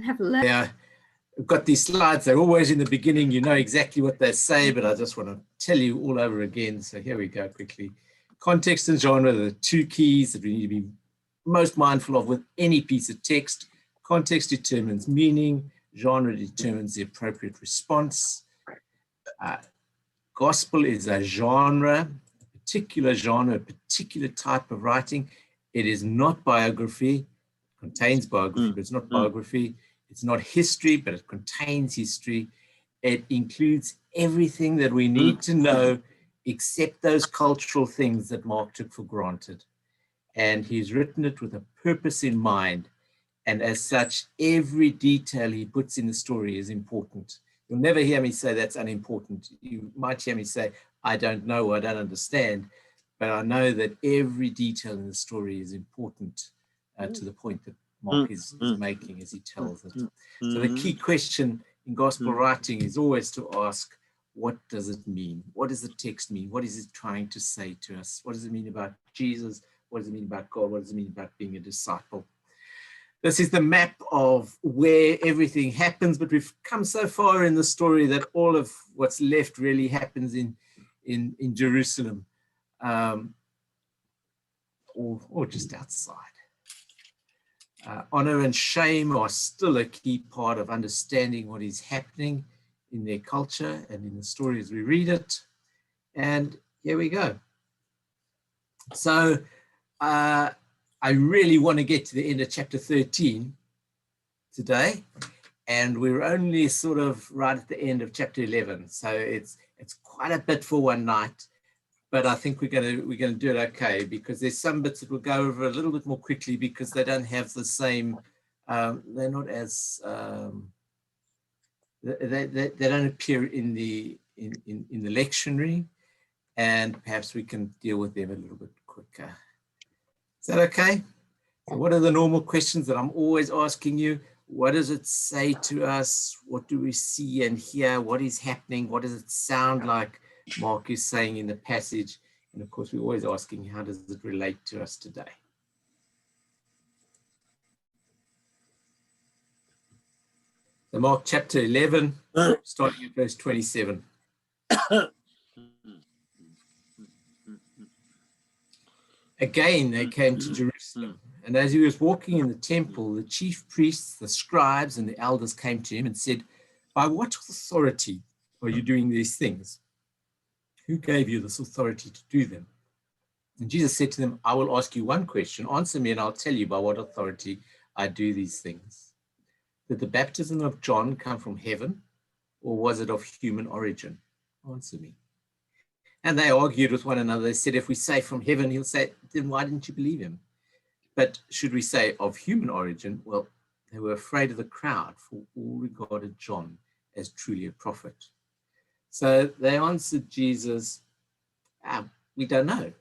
Have a look. Yeah, I've got these slides. They're always in the beginning. You know exactly what they say, but I just want to tell you all over again. So here we go quickly. Context and genre are the two keys that we need to be most mindful of with any piece of text. Context determines meaning. Genre determines the appropriate response. Gospel is a genre, a particular genre, a particular type of writing. It is not biography. It contains biography, but it's not biography. It's not history, but it contains history. It includes everything that we need to know except those cultural things that Mark took for granted. And he's written it with a purpose in mind. And as such, every detail he puts in the story is important. You'll never hear me say that's unimportant. You might hear me say, I don't know, or I don't understand, but I know that every detail in the story is important to the point that Mark is making as he tells it. So the key question in gospel writing is always to ask, what does it mean? What does the text mean? What is it trying to say to us? What does it mean about Jesus? What does it mean about God? What does it mean about being a disciple? This is the map of where everything happens, but we've come so far in the story that all of what's left really happens in Jerusalem, or just outside. Honor and shame are still a key part of understanding what is happening in their culture and in the story as we read it. And here we go. So I really want to get to the end of chapter 13 today, and we're only sort of right at the end of chapter 11. So it's quite a bit for one night, but I think we're going to do it okay, because there's some bits that we'll go over a little bit more quickly because they don't have the same, they're not as, they don't appear in the lectionary, and perhaps we can deal with them a little bit quicker. Is that okay? So what are the normal questions that I'm always asking you? What does it say to us? What do we see and hear? What is happening? What does it sound like Mark is saying in the passage? And of course, we're always asking, how does it relate to us today? So Mark chapter 11, starting at verse 27. Again, they came to Jerusalem, and as he was walking in the temple, the chief priests, the scribes, and the elders came to him and said, by what authority are you doing these things? Who gave you this authority to do them? And Jesus said to them, I will ask you one question. Answer me, and I'll tell you by what authority I do these things. Did the baptism of John come from heaven, or was it of human origin? Answer me. And they argued with one another. They said, if we say from heaven, he'll say, then why didn't you believe him? But should we say of human origin? Well, they were afraid of the crowd, for all regarded John as truly a prophet. So they answered Jesus, we don't know.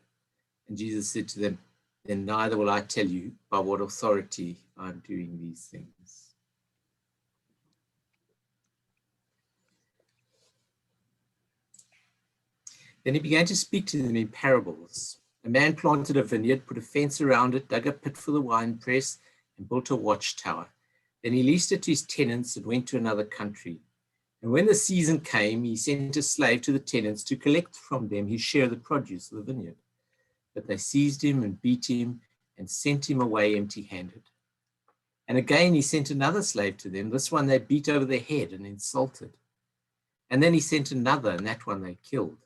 And Jesus said to them, then neither will I tell you by what authority I'm doing these things. Then he began to speak to them in parables. A man planted a vineyard, put a fence around it, dug a pit for the winepress, and built a watchtower. Then he leased it to his tenants and went to another country. And when the season came, he sent a slave to the tenants to collect from them his share of the produce of the vineyard. But they seized him and beat him and sent him away empty-handed. And again he sent another slave to them. This one they beat over the head and insulted. And then he sent another, and that one they killed.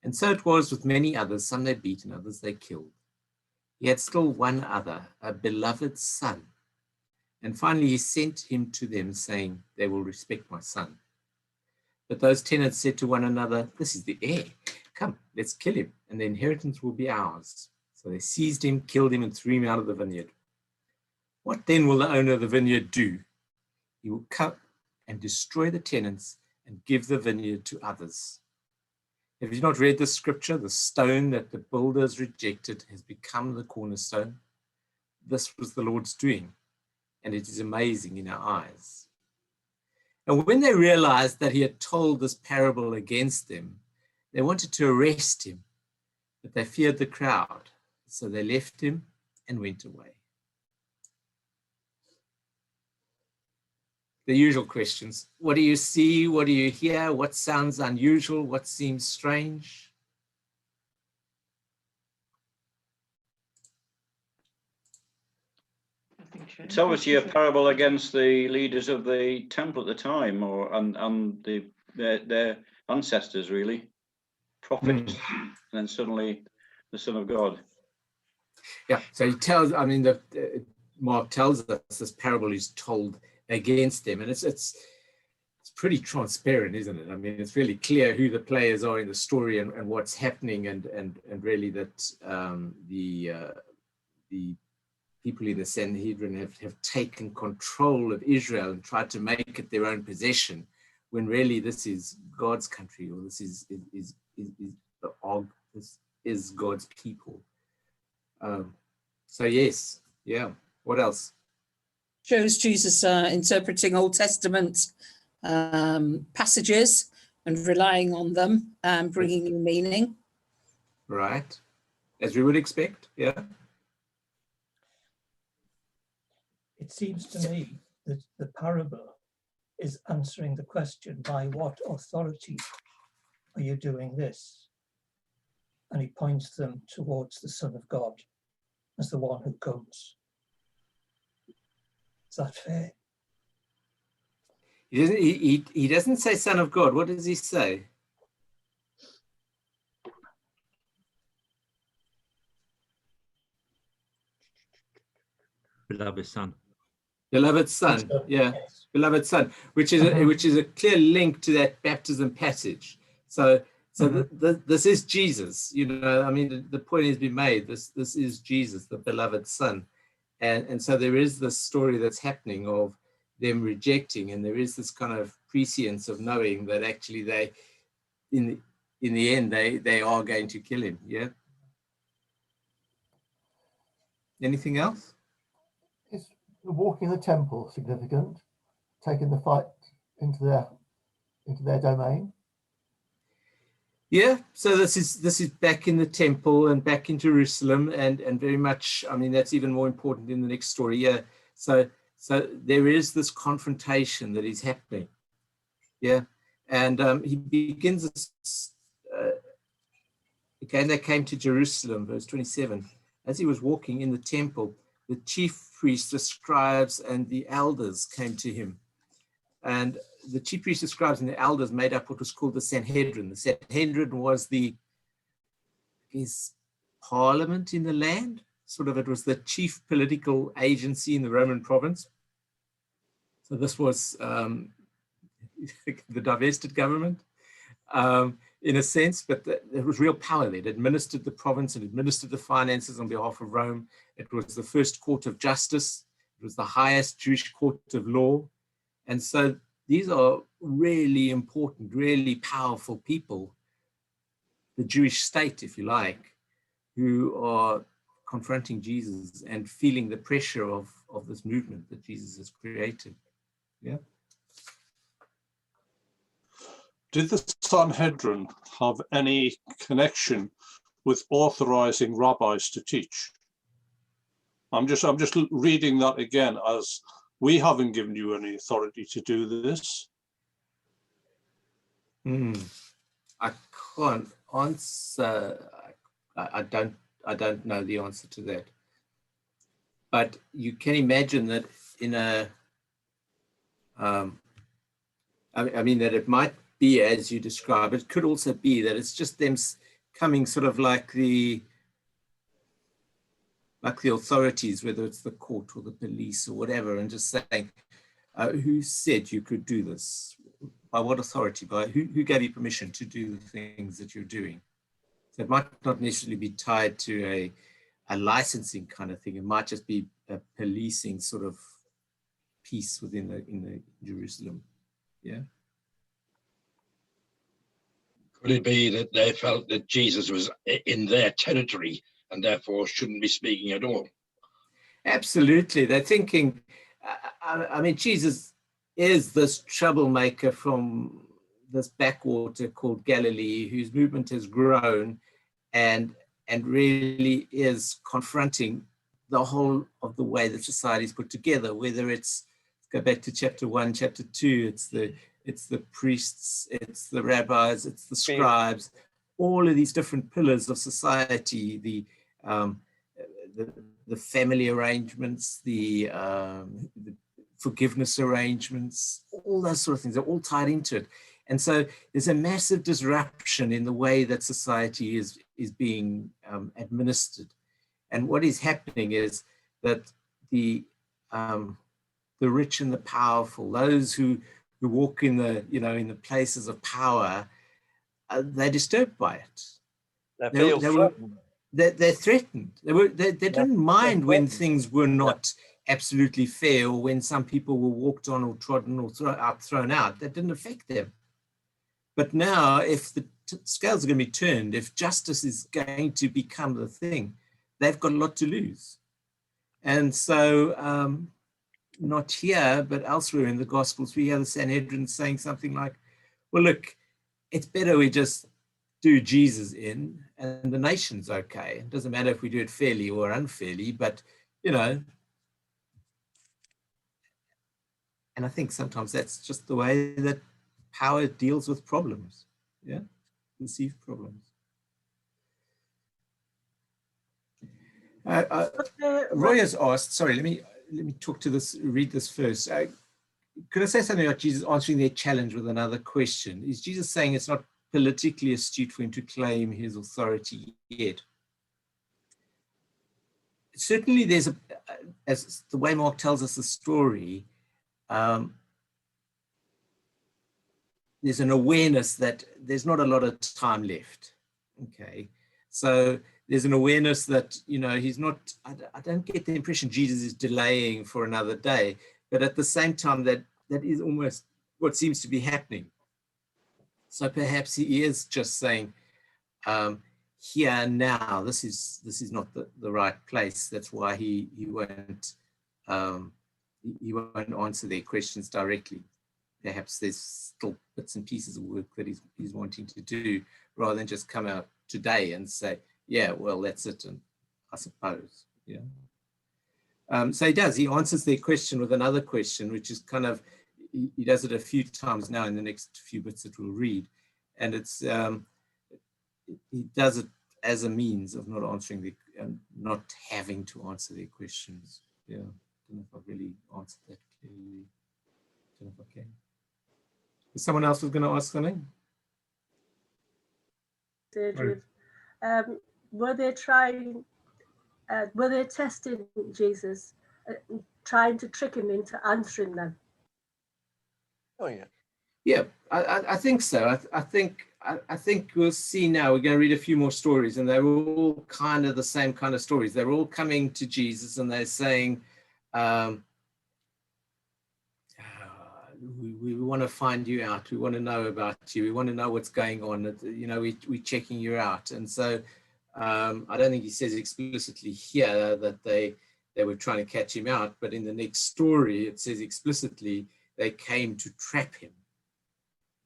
And so it was with many others. Some they beat and others they killed. He had still one other, a beloved son. And finally he sent him to them, saying, they will respect my son. But those tenants said to one another, this is the heir. Come, let's kill him, and the inheritance will be ours. So they seized him, killed him, and threw him out of the vineyard. What then will the owner of the vineyard do? He will cut and destroy the tenants and give the vineyard to others. Have you not read the scripture? The stone that the builders rejected has become the cornerstone. This was the Lord's doing, and it is amazing in our eyes. And when they realized that he had told this parable against them, they wanted to arrest him, but they feared the crowd. So they left him and went away. the usual questions. What do you see? What do you hear? What sounds unusual? What seems strange? It's obviously a parable against the leaders of the temple at the time, and their ancestors, really, prophets, and then suddenly the Son of God. Yeah, so he tells, I mean, Mark tells us this parable is told against them, and it's pretty transparent, isn't it? I mean, it's really clear who the players are in the story and what's happening, and really that the people in the Sanhedrin have taken control of Israel and tried to make it their own possession, when really this is God's country, or this is God's people. So yes, yeah. What else? Shows Jesus interpreting Old Testament passages and relying on them and bringing new meaning. Right, as we would expect, yeah. It seems to me that the parable is answering the question, by what authority are you doing this? And he points them towards the Son of God as the one who comes. Is that fair? He doesn't say Son of God. What does he say? Beloved Son. Beloved Son, yeah, yes. Beloved Son, which is a clear link to that baptism passage. So this is Jesus. You know, I mean, the point has been made. This is Jesus, the beloved Son, and so there is this story that's happening of them rejecting, and there is this kind of prescience of knowing that actually they, in the end, they are going to kill him. Yeah. Anything else? Is walking the temple significant? Taking the fight into their domain? Yeah, so this is back in the temple and back in Jerusalem, and very much, I mean, that's even more important in the next story. Yeah, so there is this confrontation that is happening. Yeah, and he begins this, again, they came to Jerusalem, verse 27. As he was walking in the temple, the chief priests, the scribes, and the elders came to him. And the chief priests, the scribes, and the elders made up what was called the Sanhedrin. The Sanhedrin was his parliament in the land. Sort of, it was the chief political agency in the Roman province. So this was the divested government, in a sense, but there was real power there. It administered the province and administered the finances on behalf of Rome. It was the first court of justice. It was the highest Jewish court of law. And so these are really important, really powerful people, the Jewish state, if you like, who are confronting Jesus and feeling the pressure of this movement that Jesus has created. Yeah. Did the Sanhedrin have any connection with authorizing rabbis to teach? I'm just reading that again as, we haven't given you any authority to do this. I can't answer. I don't know the answer to that. But you can imagine that in a, I mean, that it might be as you describe. It could also be that it's just them coming sort of like the authorities, whether it's the court or the police or whatever, and just saying, who said you could do this? By what authority? By who gave you permission to do the things that you're doing? So it might not necessarily be tied to a licensing kind of thing. It might just be a policing sort of piece within the Jerusalem. Yeah. Could it be that they felt that Jesus was in their territory and therefore shouldn't be speaking at all? Absolutely. They're thinking, I mean, Jesus is this troublemaker from this backwater called Galilee, whose movement has grown and really is confronting the whole of the way that society is put together, whether it's Go back to chapter 1, chapter 2. It's the priests, it's the rabbis, it's the scribes, all of these different pillars of society, the family arrangements, the forgiveness arrangements, all those sort of things are all tied into it. And so there's a massive disruption in the way that society is being administered. And what is happening is that the rich and the powerful, those who walk in the, in the places of power, they're disturbed by it. They're threatened. They didn't mind when things were not absolutely fair, or when some people were walked on or trodden or thrown out. That didn't affect them. But now, if the scales are going to be turned, if justice is going to become the thing, they've got a lot to lose. And so, not here, but elsewhere in the Gospels, we hear the Sanhedrin saying something like, well, look, it's better we just do Jesus in and the nation's okay. It doesn't matter if we do it fairly or unfairly, but, and I think sometimes that's just the way that power deals with problems, perceived problems. Roy has asked, sorry, let me talk to this, read this first. Could I say something about Jesus answering their challenge with another question? Is Jesus saying it's not politically astute for him to claim his authority yet? Certainly there's as the way Mark tells us the story, there's an awareness that there's not a lot of time left. Okay, so there's an awareness that, he's not, I don't get the impression Jesus is delaying for another day, but at the same time that is almost what seems to be happening. So perhaps he is just saying, here and now, this is not the right place. That's why he won't answer their questions directly. Perhaps there's still bits and pieces of work that he's wanting to do, rather than just come out today and say, yeah, well, that's it, and I suppose, so he answers their question with another question, which is kind of, he does it a few times now in the next few bits that we'll read, and it's he does it as a means of not answering not having to answer their questions. I don't know if I've really answered that clearly. I don't know if I can. Someone else was going to ask something? Adrian, were they testing Jesus, trying to trick him into answering them? Oh yeah. Yeah, I think so. I think we'll see now. We're going to read a few more stories, and they're all kind of the same kind of stories. They're all coming to Jesus, and they're saying, we want to find you out. We want to know about you. We want to know what's going on. We're checking you out. And so I don't think he says explicitly here that they were trying to catch him out, but in the next story, it says explicitly they came to trap him.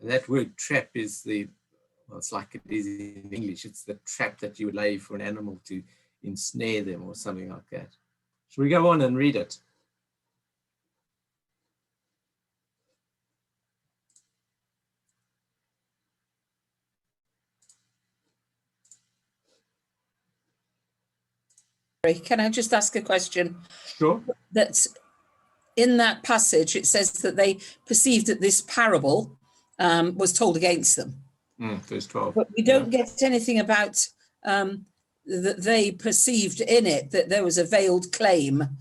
And that word trap is it's like it is in English. It's the trap that you would lay for an animal to ensnare them or something like that. Shall we go on and read it? Can I just ask a question? Sure. That's in that passage, it says that they perceived that this parable was told against them. Verse 12. But we don't get anything about that they perceived in it that there was a veiled claim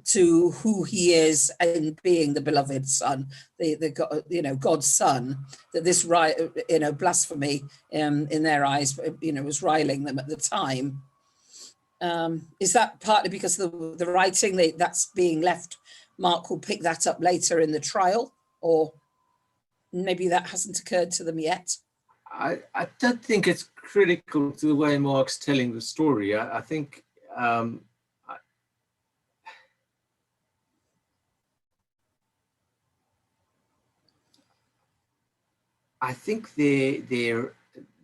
to who he is and being the beloved son, the God's son, that this blasphemy in their eyes, was riling them at the time. Is that partly because of the writing that's being left? Mark will pick that up later in the trial, or maybe that hasn't occurred to them yet. I don't think it's critical to the way Mark's telling the story. I think I think their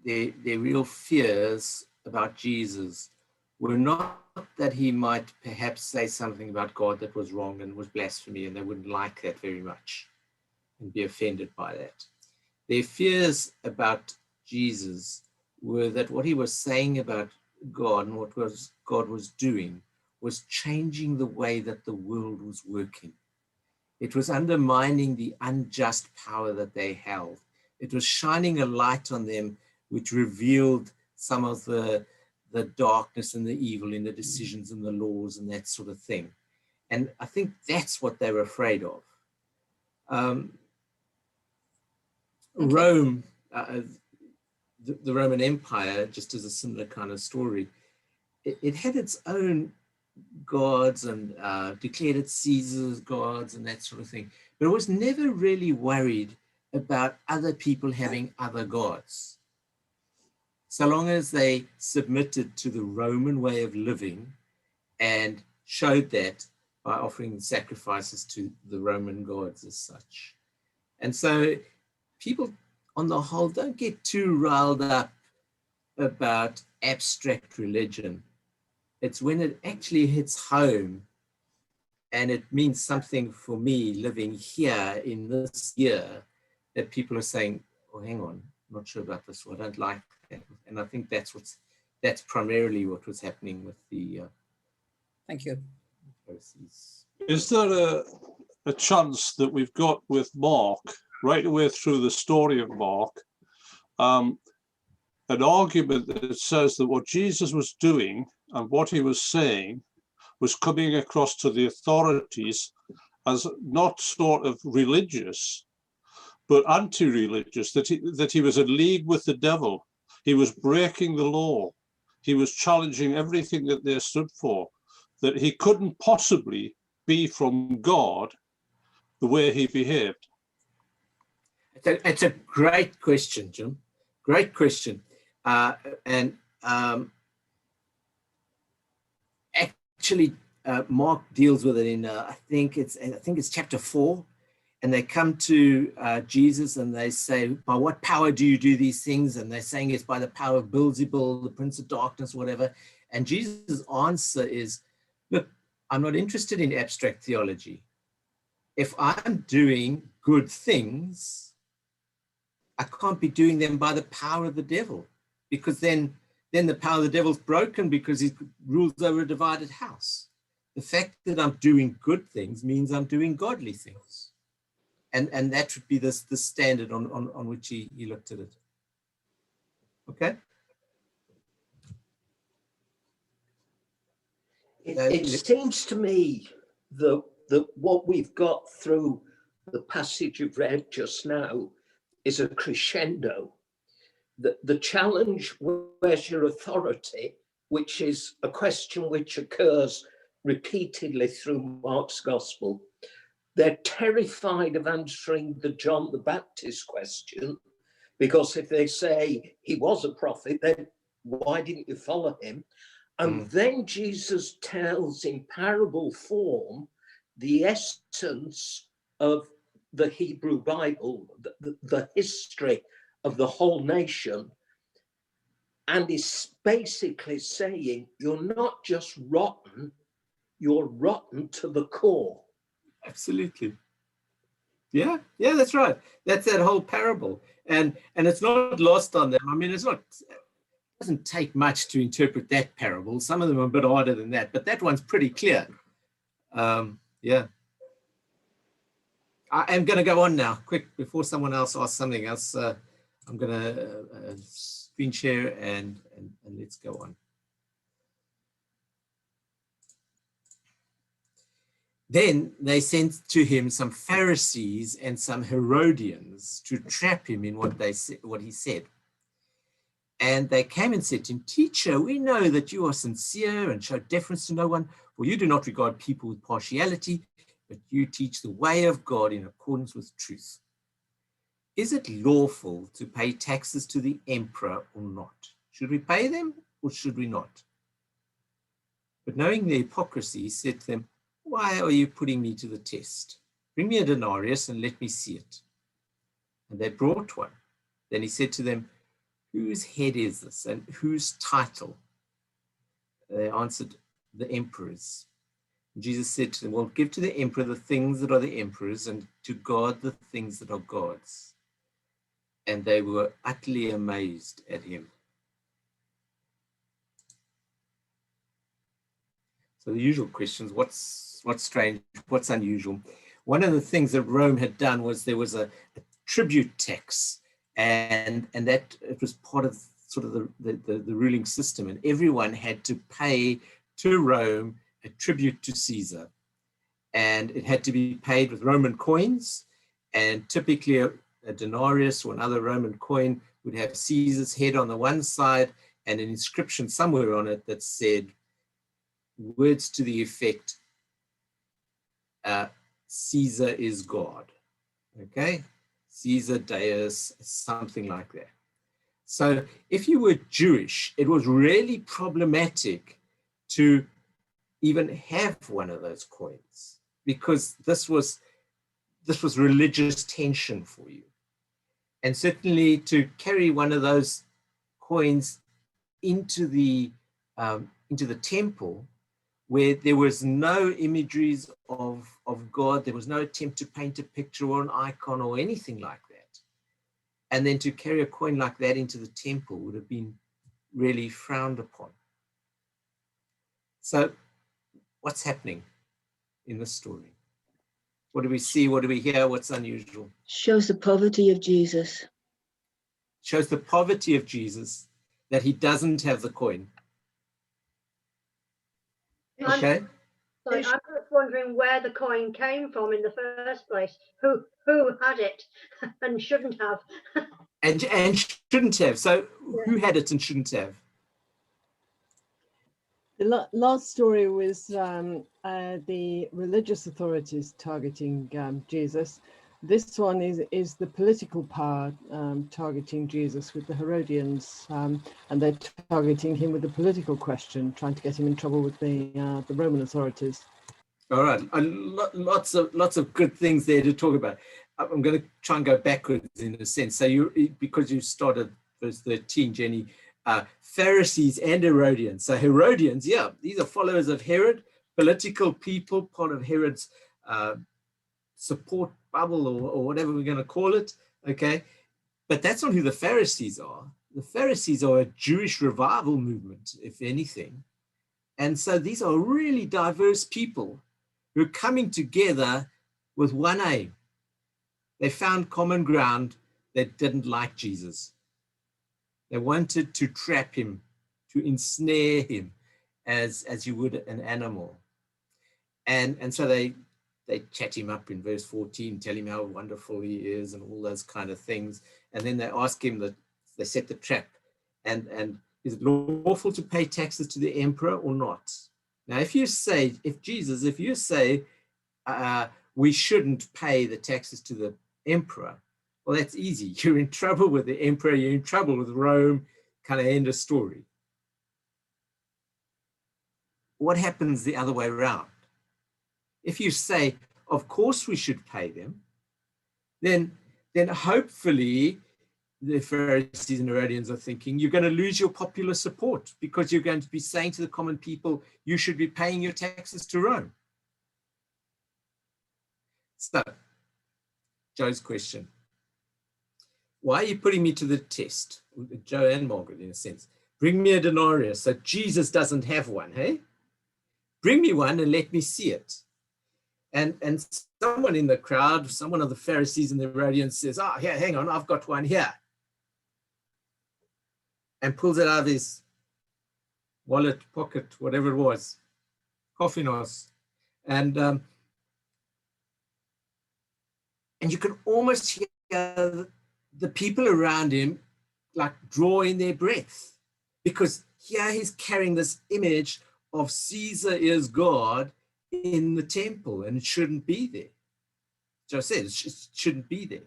real fears about Jesus were not that he might perhaps say something about God that was wrong and was blasphemy, and they wouldn't like that very much and be offended by that. Their fears about Jesus were that what he was saying about God and what God was doing was changing the way that the world was working. It was undermining the unjust power that they held. It was shining a light on them, which revealed some of the darkness and the evil in the decisions and the laws and that sort of thing. And I think that's what they were afraid of. Rome, the Roman Empire, just as a similar kind of story, it had its own gods and declared its Caesar's gods and that sort of thing, but it was never really worried about other people having other gods. So long as they submitted to the Roman way of living and showed that by offering sacrifices to the Roman gods as such. And so people on the whole don't get too riled up about abstract religion. It's when it actually hits home and it means something for me living here in this year that people are saying, oh, hang on, I'm not sure about this, or I don't like that. And I think that's primarily what was happening with the Thank you. Pharisees. Is there a chance that we've got with Mark, right away through the story of Mark, an argument that says that what Jesus was doing and what he was saying was coming across to the authorities as not sort of religious, but anti-religious, that he was in league with the devil. He was breaking the law. He was challenging everything that they stood for, that he couldn't possibly be from God the way he behaved. It's a great question, Jim. Great question. Actually, Mark deals with it in I think it's chapter 4, and they come to Jesus and they say, by what power do you do these things? And they're saying it's by the power of Beelzebul, the prince of darkness, whatever. And Jesus' answer is, look, I'm not interested in abstract theology. If I'm doing good things, I can't be doing them by the power of the devil, because then the power of the devil's broken because he rules over a divided house. The fact that I'm doing good things means I'm doing godly things. And that would be the standard on which he looked at it. Okay? It seems to me that what we've got through the passage you've read just now is a crescendo. The challenge, where's your authority, which is a question which occurs repeatedly through Mark's gospel. They're terrified of answering the John the Baptist question, because if they say he was a prophet, then why didn't you follow him? And then Jesus tells in parable form the essence of the Hebrew Bible, the history of the whole nation, and is basically saying, you're not just rotten, you're rotten to the core. Absolutely. Yeah, that's right. That's that whole parable. And it's not lost on them. I mean, it doesn't take much to interpret that parable. Some of them are a bit harder than that, but that one's pretty clear. Yeah. I am going to go on now, quick, before someone else asks something else. I'm going to screen share and let's go on. Then they sent to him some Pharisees and some Herodians to trap him in what he said. And they came and said to him, "Teacher, we know that you are sincere and show deference to no one, for you do not regard people with partiality, but you teach the way of God in accordance with truth. Is it lawful to pay taxes to the emperor or not? Should we pay them or should we not?" But knowing their hypocrisy, he said to them, "Why are you putting me to the test? Bring me a denarius and let me see it." And they brought one. Then he said to them, "Whose head is this and whose title?" They answered, the emperors. Jesus said to them, well, give to the emperor the things that are the emperor's, and to God the things that are God's. And they were utterly amazed at him. So the usual questions, what's strange, what's unusual? One of the things that Rome had done was there was a tribute tax, and that it was part of sort of the ruling system, and everyone had to pay to Rome a tribute to Caesar. And it had to be paid with Roman coins, and typically a denarius or another Roman coin would have Caesar's head on the one side and an inscription somewhere on it that said words to the effect, Caesar is God, okay? Caesar Deus, something like that. So if you were Jewish, it was really problematic to even have one of those coins, because this was religious tension for you. And certainly to carry one of those coins into the temple, where there was no imageries of God, there was no attempt to paint a picture or an icon or anything like that. And then to carry a coin like that into the temple would have been really frowned upon. So what's happening in this story? What do we see? What do we hear? What's unusual? Shows the poverty of Jesus. Shows the poverty of Jesus, that he doesn't have the coin. Okay. I'm just wondering where the coin came from in the first place. Who had it and shouldn't have? and shouldn't have. So who had it and shouldn't have? The last story was the religious authorities targeting Jesus. This one is the political power targeting Jesus with the Herodians, and they're targeting him with a political question, trying to get him in trouble with the Roman authorities. All right, lots of good things there to talk about. I'm going to try and go backwards in a sense. So because you started verse 13, Jenny, Pharisees and Herodians. So Herodians, yeah, these are followers of Herod, political people, part of Herod's support bubble or whatever we're going to call it, okay? But that's not who the Pharisees are. The Pharisees are a Jewish revival movement, if anything. And so these are really diverse people who are coming together with one aim. They found common ground. They didn't like Jesus. They wanted to trap him, to ensnare him as you would an animal. And so they chat him up in verse 14, tell him how wonderful he is and all those kind of things. And then they ask him, they set the trap. And is it lawful to pay taxes to the emperor or not? Now, if you say we shouldn't pay the taxes to the emperor, well, that's easy. You're in trouble with the emperor, you're in trouble with Rome, kind of end of story. What happens the other way around? If you say, of course we should pay them, then hopefully the Pharisees and Herodians are thinking you're going to lose your popular support, because you're going to be saying to the common people, you should be paying your taxes to Rome. So, Joe's question. Why are you putting me to the test? Joe and Margaret, in a sense. Bring me a denarius. So Jesus doesn't have one, hey? Bring me one and let me see it. And someone in the crowd, someone of the Pharisees and the Herodians says, oh, here, hang on, I've got one here. And pulls it out of his wallet, pocket, whatever it was, coffinos. And you can almost hear the people around him like draw in their breath, because here he's carrying this image of Caesar is God in the temple, and it shouldn't be there. Joe said it shouldn't be there.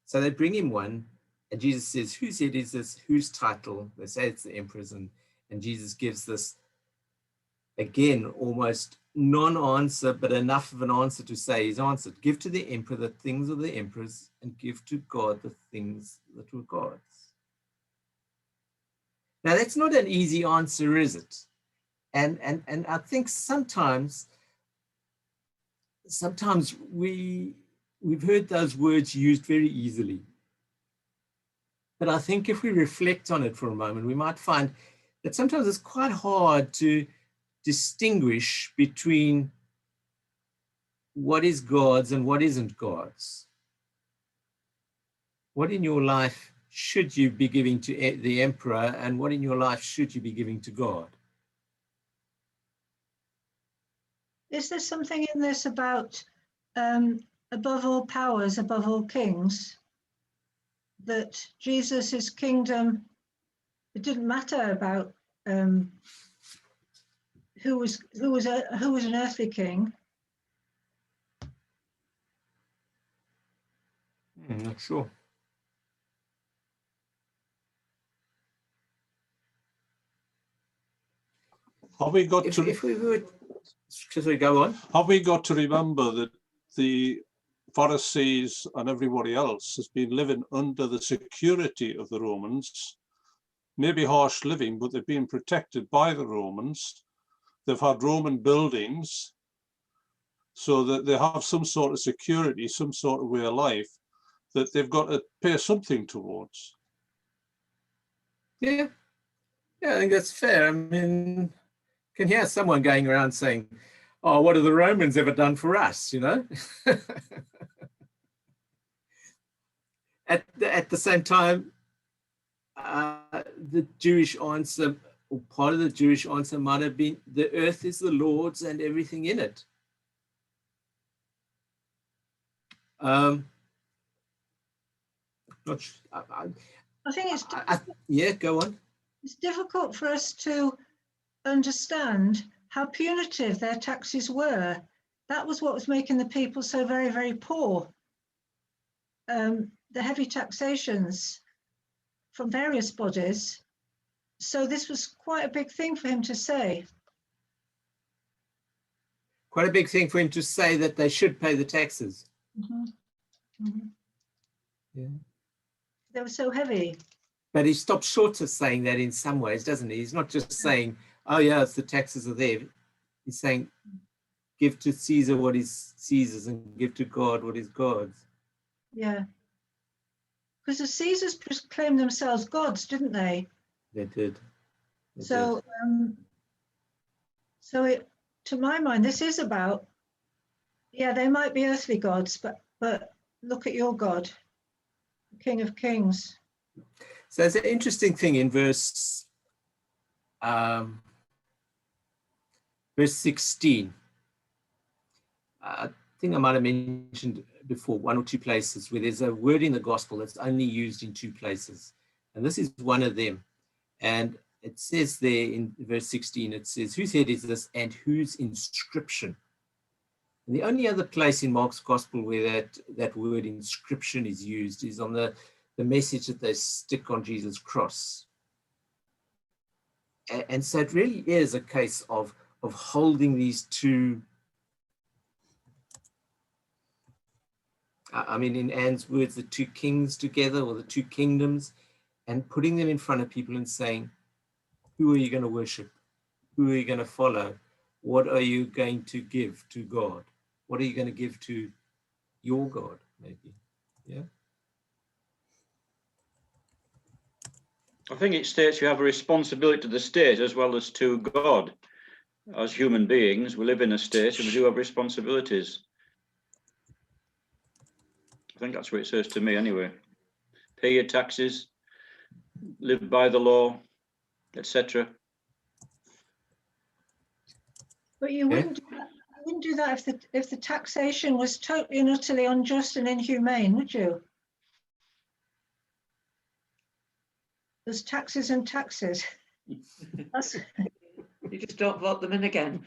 So they bring him one, and Jesus says, whose head is this? Whose title? They say it's the emperor's, and Jesus gives this, again, almost non-answer, but enough of an answer to say he's answered. Give to the emperor the things of the emperors, and give to God the things that were God's. Now, that's not an easy answer, is it? And I think sometimes we've heard those words used very easily. But I think if we reflect on it for a moment, we might find that sometimes it's quite hard to distinguish between what is God's and what isn't God's. What in your life should you be giving to the emperor, and what in your life should you be giving to God? Is there something in this about above all powers, above all kings, that Jesus's kingdom, it didn't matter about who was an earthly king? I'm not sure. Have we got to? If we would, should we go on? Have we got to remember that the Pharisees and everybody else has been living under the security of the Romans, maybe harsh living, but they've been protected by the Romans. They've had Roman buildings, so that they have some sort of security, some sort of way of life that they've got to pay something towards. Yeah, I think that's fair. I mean, can hear someone going around saying, "Oh, what have the Romans ever done for us?" You know. At the same time, the Jewish answer, or part of the Jewish answer, might have been, "The earth is the Lord's and everything in it." Not sure, I think it's yeah, go on. It's difficult for us to understand how punitive their taxes were. That was what was making the people so very, very poor. The heavy taxations from various bodies. So this was quite a big thing for him to say. Quite a big thing for him to say that they should pay the taxes. Mm-hmm. Mm-hmm. Yeah. They were so heavy. But he stops short of saying that in some ways, doesn't he? He's not just saying, "Oh yeah, it's the taxes are there." He's saying, "Give to Caesar what is Caesar's and give to God what is God's." Yeah. Because the Caesars proclaimed themselves gods, didn't they? They did. So it, to my mind, this is about, yeah, they might be earthly gods, but look at your God, King of Kings. So it's an interesting thing in verse 16. I think I might have mentioned before, one or two places where there's a word in the gospel that's only used in two places. And this is one of them. And it says there in verse 16, it says, "Whose head is this and whose inscription?" And the only other place in Mark's gospel where that word inscription is used is on the message that they stick on Jesus' cross. And so it really is a case of holding these two, I mean, in Anne's words, the two kings together, or the two kingdoms, and putting them in front of people and saying, who are you going to worship? Who are you going to follow? What are you going to give to God? What are you going to give to your God, maybe? Yeah. I think it states you have a responsibility to the state as well as to God. As human beings, we live in a state and we do have responsibilities. I think that's what it says to me anyway. Pay your taxes, live by the law, etc. But you wouldn't do that if the taxation was totally and utterly unjust and inhumane, would you? There's taxes and taxes. You just don't vote them in again.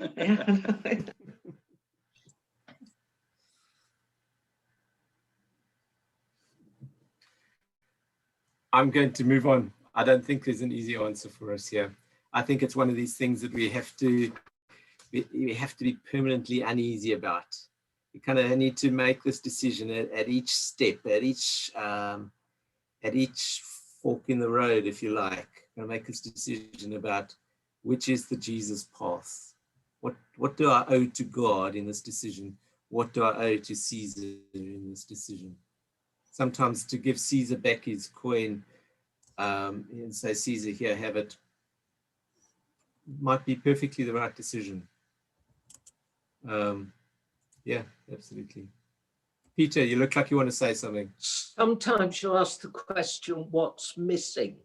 I'm going to move on. I don't think there's an easy answer for us here. I think it's one of these things that we have to be permanently uneasy about. We kind of need to make this decision at each step, at each fork in the road, if you like. We're going to make this decision about which is the Jesus path? What do I owe to God in this decision? What do I owe to Caesar in this decision? Sometimes to give Caesar back his coin and say, Caesar, here, have it, might be perfectly the right decision. Yeah, absolutely. Peter, you look like you want to say something. Sometimes you ask the question, what's missing?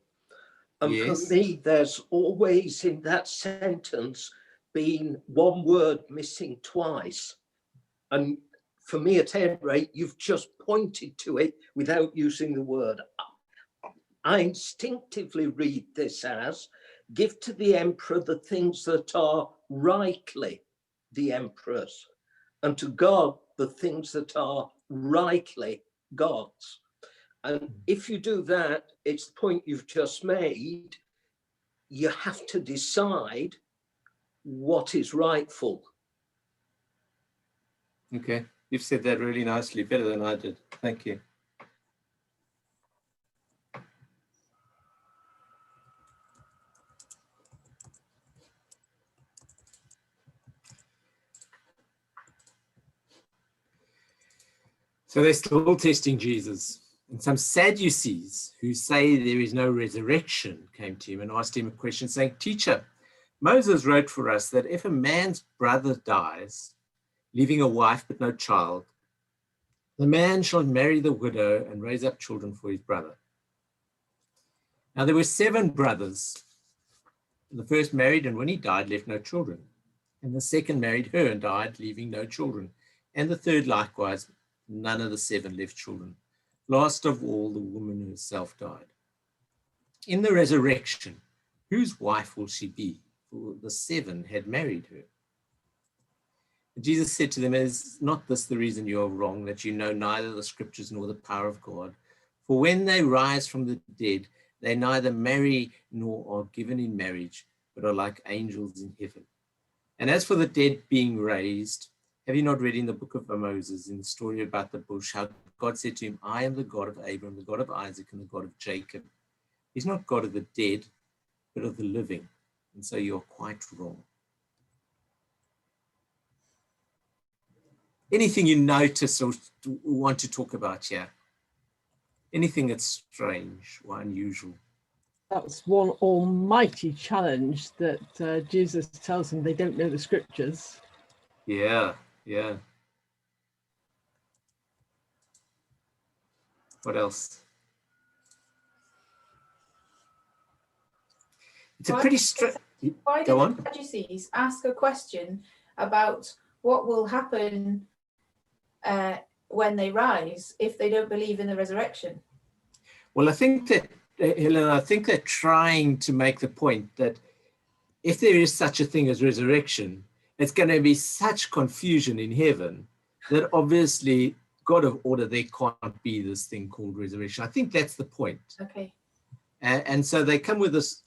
And Yes. for me, there's always in that sentence been one word missing twice. And for me, at any rate, you've just pointed to it without using the word. I instinctively read this as, give to the emperor the things that are rightly the emperor's, and to God the things that are rightly God's. And if you do that, it's the point you've just made, you have to decide what is rightful. Okay, you've said that really nicely, better than I did. Thank you. So they're still testing Jesus. And some Sadducees who say there is no resurrection came to him and asked him a question saying, Teacher, Moses wrote for us that if a man's brother dies, leaving a wife but no child, the man shall marry the widow and raise up children for his brother. Now there were 7 brothers. The first married, and when he died, left no children. And the second married her and died, leaving no children. And the third likewise, none of the 7 left children. Last of all, the woman herself died. In the resurrection, whose wife will she be? For the 7 had married her. And Jesus said to them, is not this the reason you are wrong, that you know neither the scriptures nor the power of God? For when they rise from the dead, they neither marry nor are given in marriage, but are like angels in heaven. And as for the dead being raised, have you not read in the book of Moses, in the story about the bush, how God said to him, I am the God of Abraham, the God of Isaac, and the God of Jacob. He's not God of the dead, but of the living. And so you're quite wrong. Anything you notice or want to talk about here? Anything that's strange or unusual? That's one almighty challenge that Jesus tells them they don't know the scriptures. Yeah, yeah. What else? It's a pretty straight. Why did Go the on. Sadducees ask a question about what will happen when they rise if they don't believe in the resurrection? Well, I think that, Helen, I think they're trying to make the point that if there is such a thing as resurrection, it's going to be such confusion in heaven that obviously, God of order, there can't be this thing called resurrection. I think that's the point. Okay. And so they come with this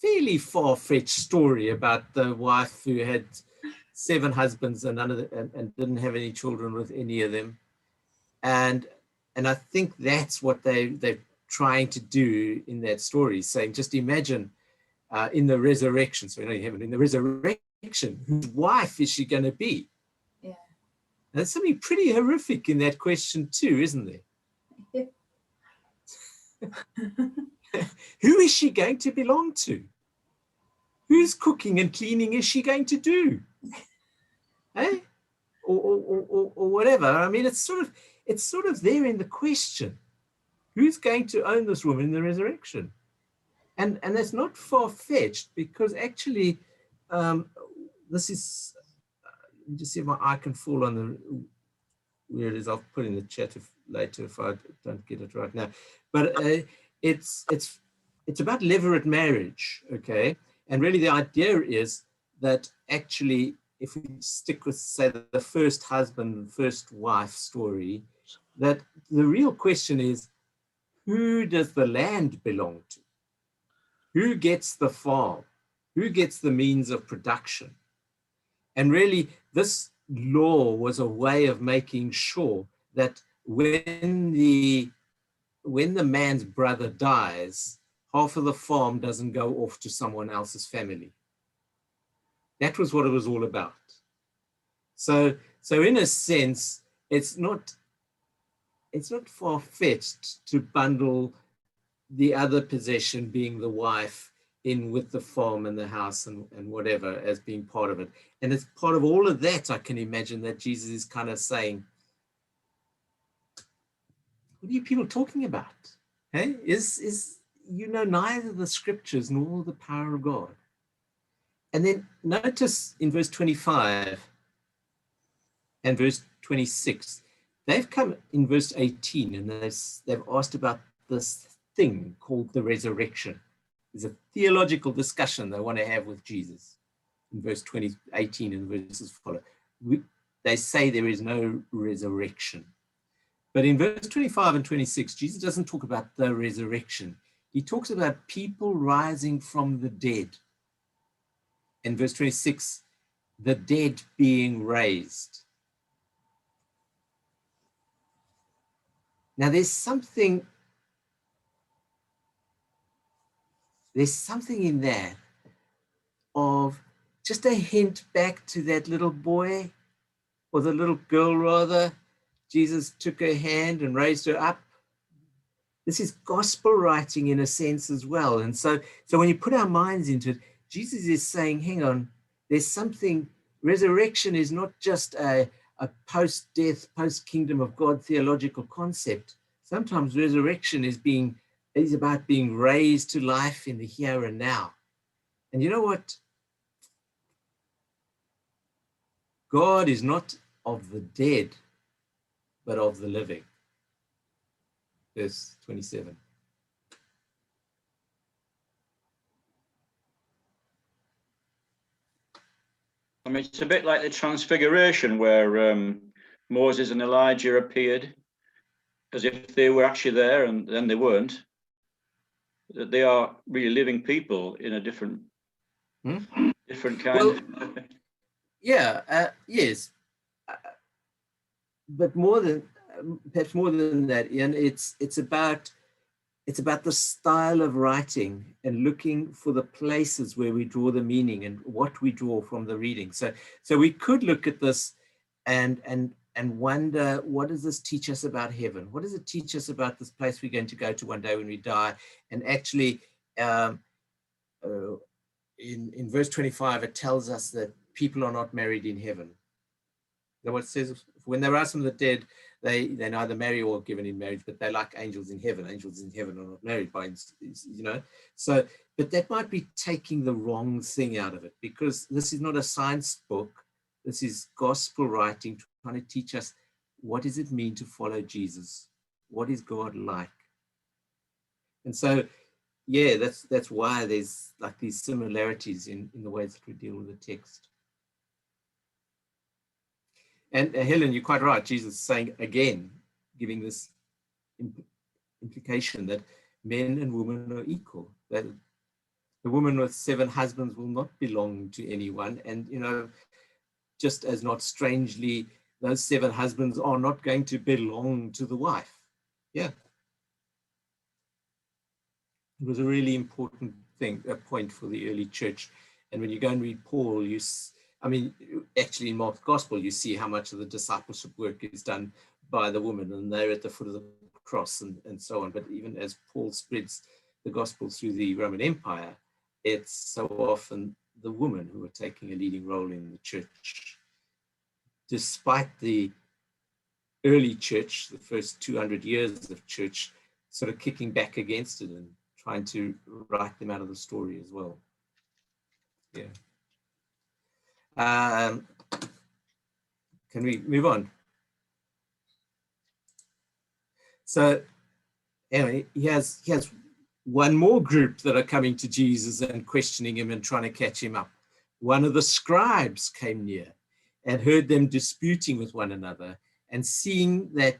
fairly far-fetched story about the wife who had 7 husbands and none of and didn't have any children with any of them. And I think that's what they're trying to do in that story, saying, just imagine in the resurrection, so in the resurrection, whose wife is she going to be? Yeah. There's something pretty horrific in that question too, isn't there? Yeah. Who is she going to belong to? Whose cooking and cleaning is she going to do? Eh? Or whatever. I mean, it's sort of there in the question. Who's going to own this woman in the resurrection? And that's not far-fetched, because actually this is, let me just see if my eye can fall on the, where it is. I'll put in the chat later if I don't get it right now. But it's about levirate marriage, okay? And really the idea is that actually, if we stick with, say, the first husband, first wife story, that the real question is, who does the land belong to? Who gets the farm? Who gets the means of production? And really, this law was a way of making sure that when the man's brother dies, half of the farm doesn't go off to someone else's family. That was what it was all about. So in a sense, it's not far-fetched to bundle the other possession, being the wife, in with the farm and the house and whatever, as being part of it. And as part of all of that, I can imagine that Jesus is kind of saying, what are you people talking about? Hey, is neither the scriptures nor the power of God. And then notice in verse 25 and verse 26, they've come in verse 18 and they've asked about this thing called the resurrection. There's a theological discussion they want to have with Jesus in verse 18 and the verses follow. They say there is no resurrection. But in verse 25 and 26, Jesus doesn't talk about the resurrection. He talks about people rising from the dead. In verse 26, the dead being raised. Now there's something in that of just a hint back to that little boy, or the little girl rather. Jesus took her hand and raised her up. This is gospel writing in a sense as well. And so when you put our minds into it, Jesus is saying, hang on, there's something, resurrection is not just a post-death, post-kingdom of God theological concept. Sometimes resurrection is about being raised to life in the here and now. And you know what? God is not of the dead, but of the living. Verse 27. I mean, it's a bit like the Transfiguration, where Moses and Elijah appeared as if they were actually there, and then they weren't. That they are really living people in a different kind. Well, yes, but perhaps more than that, Ian. It's about the style of writing and looking for the places where we draw the meaning and what we draw from the reading. So we could look at this and wonder, what does this teach us about heaven? What does it teach us about this place we're going to go to one day when we die? And actually, in verse 25, it tells us that people are not married in heaven. That's what it says. When they rise from the dead, they neither marry or are given in marriage, but they're like angels in heaven. Angels in heaven are not married by, So, but that might be taking the wrong thing out of it, because this is not a science book. This is gospel writing, trying to teach us, what does it mean to follow Jesus? What is God like? And so, yeah, that's why there's like these similarities in the ways that we deal with the text. And Helen, you're quite right. Jesus is saying again, giving this implication that men and women are equal, that the woman with 7 husbands will not belong to anyone. And, just as not strangely, those 7 husbands are not going to belong to the wife. Yeah. It was a really important point for the early church. And when you go and read Paul, actually in Mark's gospel, you see how much of the discipleship work is done by the woman, and they're at the foot of the cross and so on. But even as Paul spreads the gospel through the Roman Empire, it's so often the women who are taking a leading role in the church. Despite the early church, the first 200 years of church, sort of kicking back against it and trying to write them out of the story as well. Yeah. Can we move on? So anyway, he has one more group that are coming to Jesus and questioning him and trying to catch him up. One of the scribes came near and heard them disputing with one another, and seeing that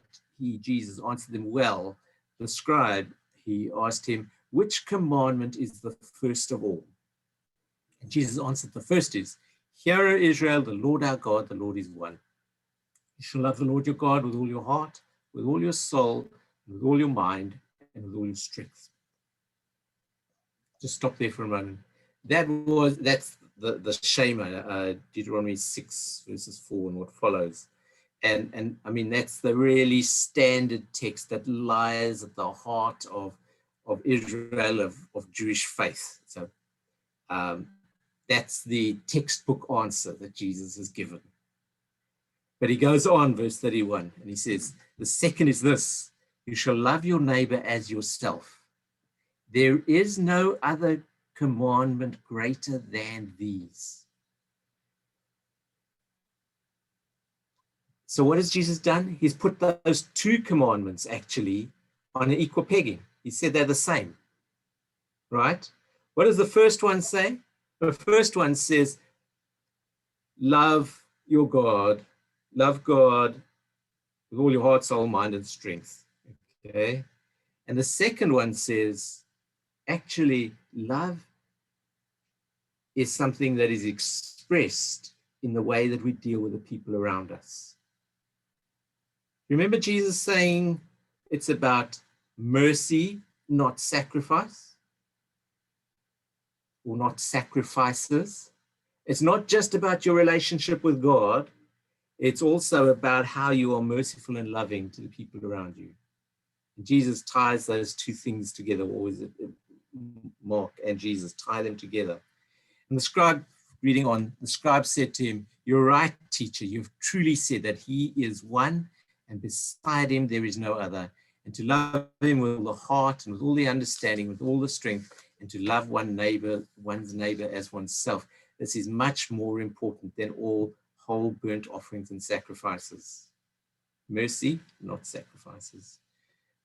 Jesus answered them well, the scribe, he asked him, which commandment is the first of all? And Jesus answered, the first is, hear, O Israel, the Lord our God, the Lord is one. You shall love the Lord your God with all your heart, with all your soul, with all your mind, and with all your strength. Just stop there for a moment. That's the Shema, Deuteronomy 6 verses 4 and what follows. And I mean, that's the really standard text that lies at the heart of Israel, of Jewish faith. So that's the textbook answer that Jesus has given. But he goes on, verse 31, and he says, the second is this: you shall love your neighbor as yourself. There is no other commandment greater than these. So what has Jesus done? He's put those two commandments actually on an equal pegging. He said they're the same, right? What does the first one say? The first one says, love your God, love God with all your heart, soul, mind, and strength. Okay. And the second one says, actually, love is something that is expressed in the way that we deal with the people around us. Remember Jesus saying it's about mercy, not sacrifice, or not sacrifices. It's not just about your relationship with God. It's also about how you are merciful and loving to the people around you. And Jesus ties those two things together. Always Mark and Jesus tie them together. And the scribe, reading on, the scribe said to him, "You're right, teacher. You've truly said that he is one, and beside him there is no other. And to love him with all the heart and with all the understanding, with all the strength, and to love one's neighbor as oneself. This is much more important than all whole burnt offerings and sacrifices." Mercy, not sacrifices.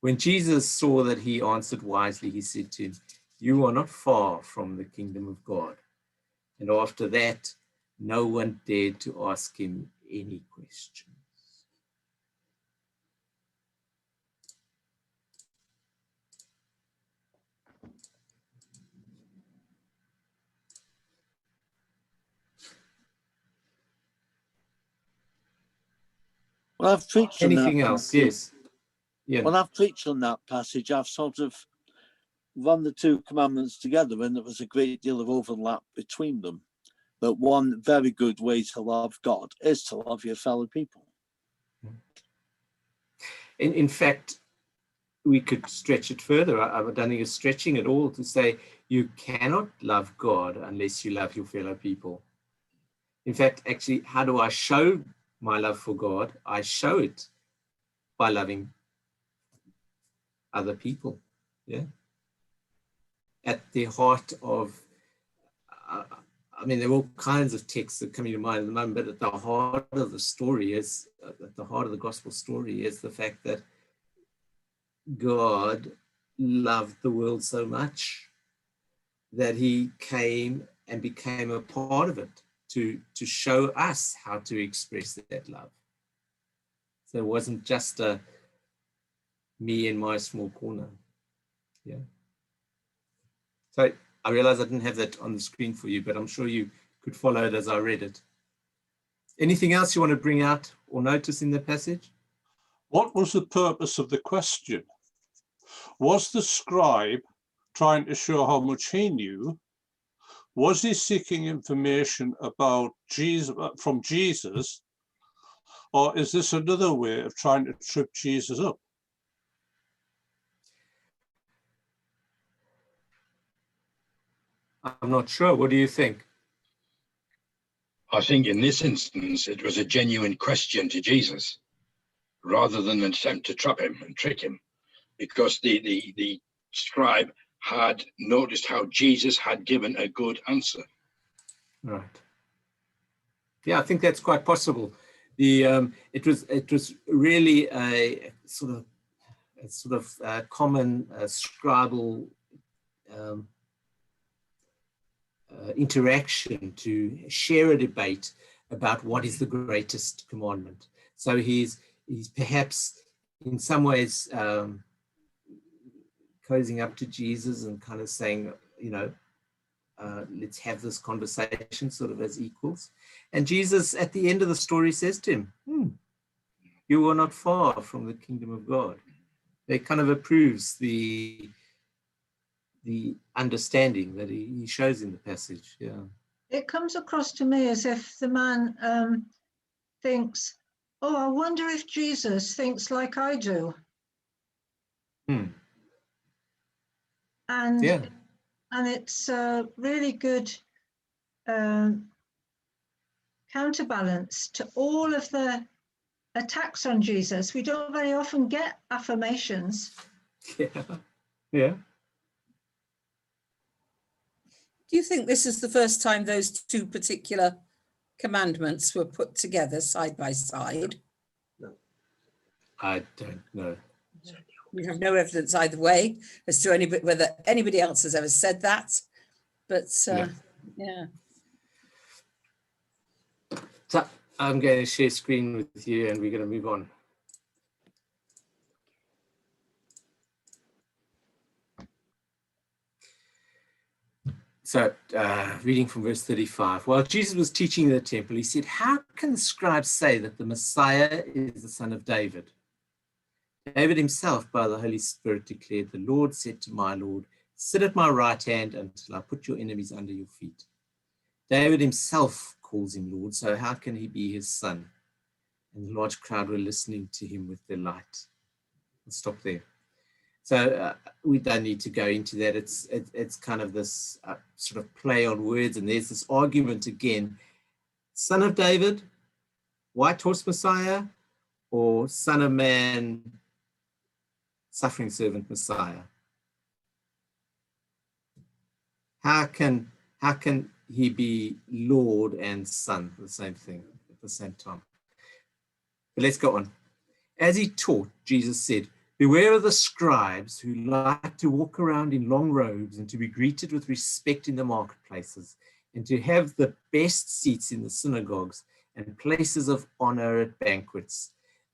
When Jesus saw that he answered wisely, he said to him, "You are not far from the kingdom of God." And after that, no one dared to ask him any questions. Well, I've preached on Anything that else? passage. Yes. Yeah. When I've preached on that passage, I've sort of run the two commandments together, and there was a great deal of overlap between them. That one very good way to love God is to love your fellow people. In fact, we could stretch it further. I don't think it's stretching at all to say you cannot love God unless you love your fellow people. In fact, actually, how do I show my love for God? I show it by loving other people. Yeah. At the heart of, I mean, there are all kinds of texts that come to mind at the moment, but at the heart of the story is, at the heart of the gospel story is the fact that God loved the world so much that he came and became a part of it to show us how to express that love. So it wasn't just a me in my small corner. Yeah. So I realize I didn't have that on the screen for you, but I'm sure you could follow it as I read it. Anything else you want to bring out or notice in the passage? What was the purpose of the question? Was the scribe trying to show how much he knew? Was he seeking information about Jesus from Jesus? Or is this another way of trying to trip Jesus up? I'm not sure. What do you think? I think in this instance, it was a genuine question to Jesus, rather than an attempt to trap him and trick him, because the scribe had noticed how Jesus had given a good answer. Right. Yeah, I think that's quite possible. It was really a sort of common scribal interaction to share a debate about what is the greatest commandment. So he's perhaps in some ways cozying up to Jesus and kind of saying, you know, let's have this conversation sort of as equals. And Jesus at the end of the story says to him, you are not far from the kingdom of God. They kind of approves the the understanding that he shows in the passage. Yeah. It comes across to me as if the man thinks, oh, I wonder if Jesus thinks like I do. Hmm. And Yeah. and it's a really good counterbalance to all of the attacks on Jesus. We don't very often get affirmations. Yeah. Yeah. Do you think this is the first time those two particular commandments were put together side by side? No. I don't know. We have no evidence either way as to whether anybody else has ever said that. But No. yeah. So I'm going to share screen with you and we're going to move on. So reading from verse 35, while Jesus was teaching in the temple, he said, how can the scribes say that the Messiah is the son of David? David himself, by the Holy Spirit, declared, the Lord said to my Lord, sit at my right hand until I put your enemies under your feet. David himself calls him Lord, so how can he be his son? And the large crowd were listening to him with delight. I'll stop there. So we don't need to go into that. It's kind of this sort of play on words, and there's this argument again, son of David, white horse Messiah, or son of man, suffering servant Messiah. How can he be Lord and son, the same thing at the same time? But let's go on. As he taught, Jesus said, beware of the scribes who like to walk around in long robes and to be greeted with respect in the marketplaces and to have the best seats in the synagogues and places of honor at banquets.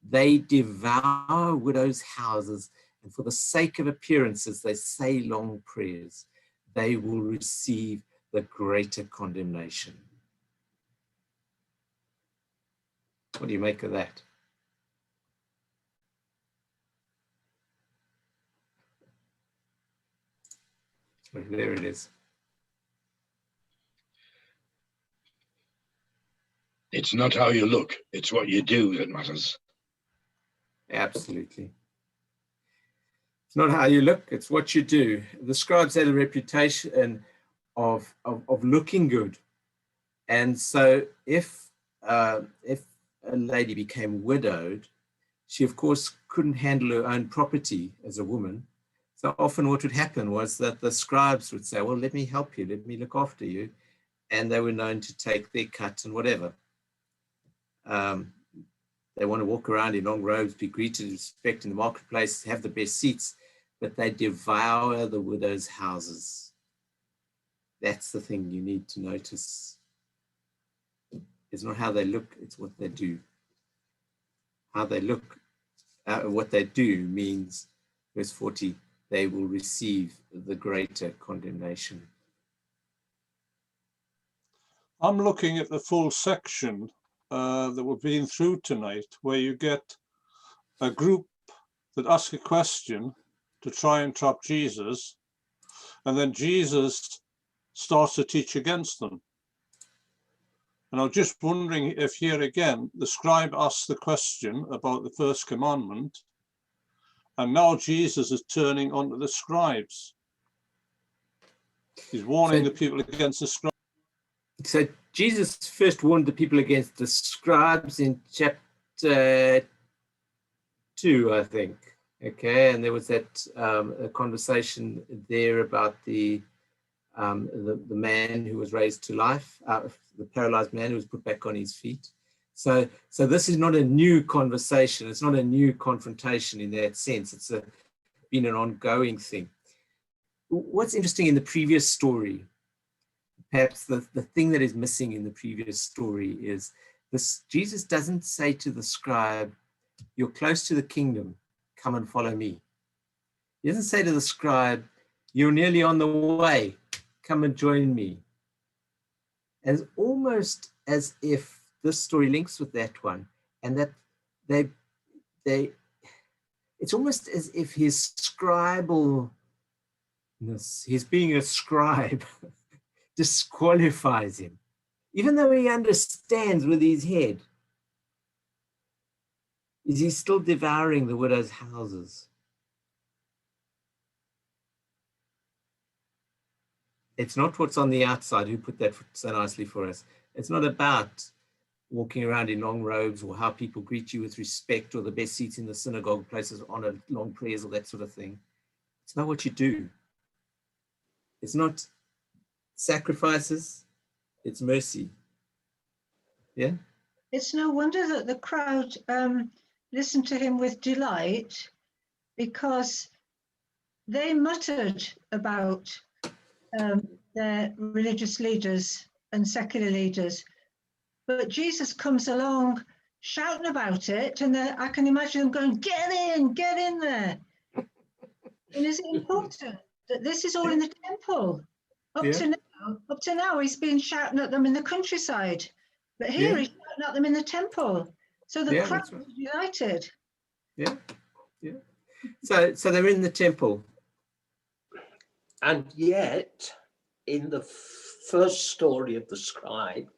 They devour widows' houses, and for the sake of appearances, they say long prayers. They will receive the greater condemnation. What do you make of that? There it is. It's not how you look, it's what you do that matters. Absolutely. It's not how you look, it's what you do. The scribes had a reputation of looking good. And so if a lady became widowed, she of course couldn't handle her own property as a woman. So often what would happen was that the scribes would say, well, let me help you, let me look after you. And they were known to take their cut and whatever. They want to walk around in long robes, be greeted with respect in the marketplace, have the best seats, but they devour the widow's houses. That's the thing you need to notice. It's not how they look, it's what they do. How they look, what they do means, verse 40, they will receive the greater condemnation. I'm looking at the full section that we've been through tonight, where you get a group that ask a question to try and trap Jesus, and then Jesus starts to teach against them. And I'm just wondering if here again, the scribe asks the question about the first commandment, and now Jesus is turning onto the scribes. He's warning the people against the scribes. So Jesus first warned the people against the scribes in chapter 2, I think. Okay, and there was that a conversation there about the man who was raised to life, the paralyzed man who was put back on his feet. So this is not a new conversation. It's not a new confrontation in that sense. It's been an ongoing thing. What's interesting in the previous story, perhaps the thing that is missing in the previous story is this: Jesus doesn't say to the scribe, you're close to the kingdom, come and follow me. He doesn't say to the scribe, you're nearly on the way, come and join me. As almost as if this story links with that one, and that it's almost as if his scribal His being a scribe disqualifies him, even though he understands with his head. Is he still devouring the widows' houses? It's not what's on the outside. Who put that so nicely for us? It's not about walking around in long robes or how people greet you with respect or the best seats in the synagogue, places of honor, long prayers or that sort of thing. It's not what you do. It's not sacrifices, it's mercy. Yeah? It's no wonder that the crowd listened to him with delight, because they muttered about their religious leaders and secular leaders. But Jesus comes along shouting about it, and I can imagine them going, get in there. And is it important that this is all in the temple? Up to now, he's been shouting at them in the countryside, but here he's shouting at them in the temple. So the crowd was united. Yeah. So they're in the temple. And yet, in the first story of the scribe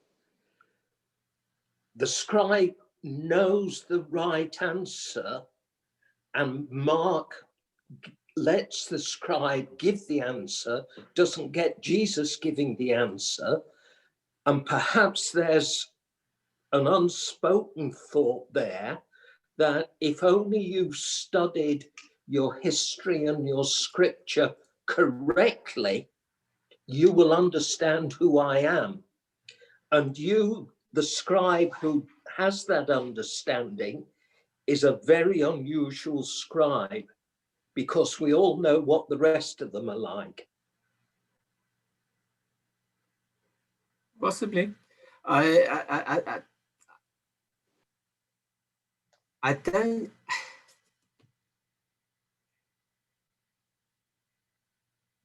knows the right answer, and Mark lets the scribe give the answer, doesn't get Jesus giving the answer. And perhaps there's an unspoken thought there that if only you studied your history and your scripture correctly, you will understand who I am. And you, the scribe who has that understanding, is a very unusual scribe, because we all know what the rest of them are like. Possibly. I don't.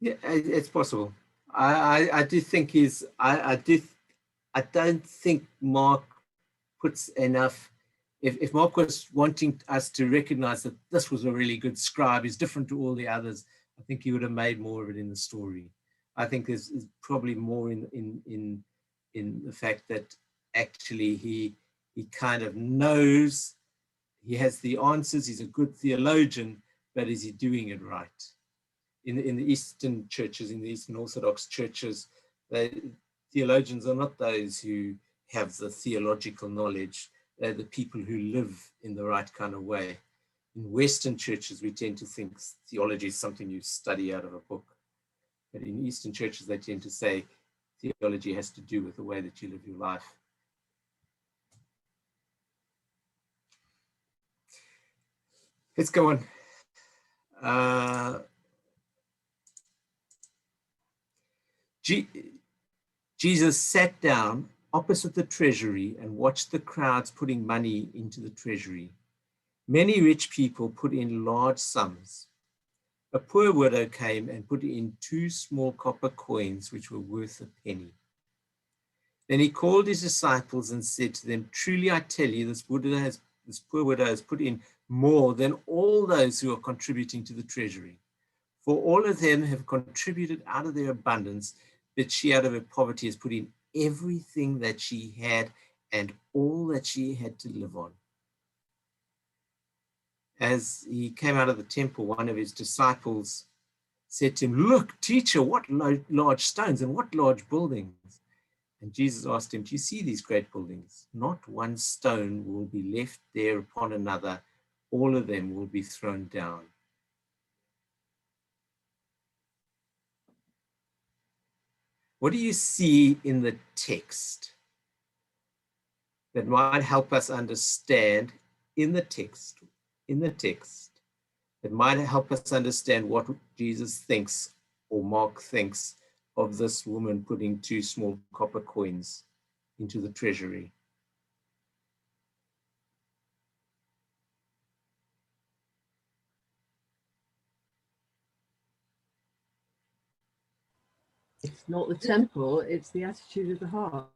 Yeah, it's possible. I do think I don't think Mark puts enough. If Mark was wanting us to recognize that this was a really good scribe, he's different to all the others, I think he would have made more of it in the story. I think there's probably more in the fact that actually he kind of knows, he has the answers, he's a good theologian, but is he doing it right? In the Eastern churches, in the Eastern Orthodox churches, theologians are not those who have the theological knowledge. They're the people who live in the right kind of way. In Western churches, we tend to think theology is something you study out of a book. But in Eastern churches, they tend to say theology has to do with the way that you live your life. Let's go on. Jesus sat down opposite the treasury and watched the crowds putting money into the treasury. Many rich people put in large sums. A poor widow came and put in 2 small copper coins, which were worth a penny. Then he called his disciples and said to them, truly I tell you, this poor widow has put in more than all those who are contributing to the treasury. For all of them have contributed out of their abundance, but she out of her poverty has put in everything that she had and all that she had to live on. As he came out of the temple, one of his disciples said to him, look, teacher, what large stones and what large buildings. And Jesus asked him, do you see these great buildings? Not one stone will be left there upon another. All of them will be thrown down. What do you see in the text that might help us understand in the text, that might help us understand what Jesus thinks or Mark thinks of this woman putting 2 small copper coins into the treasury? It's not the temple, it's the attitude of the heart.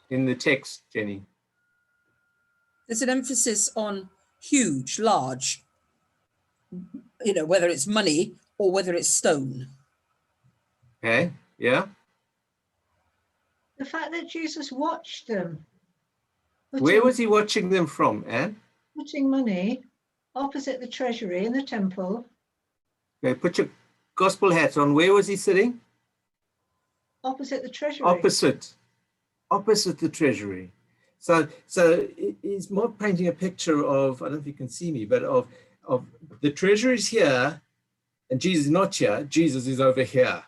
In the text, Jenny. There's an emphasis on huge, large, whether it's money or whether it's stone. Okay, yeah. The fact that Jesus watched them. Where was he watching them from, Anne? Putting money opposite the treasury in the temple. Okay, put your gospel hat on. Where was he sitting? Opposite the treasury. Opposite the treasury. So he's more painting a picture of, I don't know if you can see me, but of the treasury is here and Jesus is not here. Jesus is over here.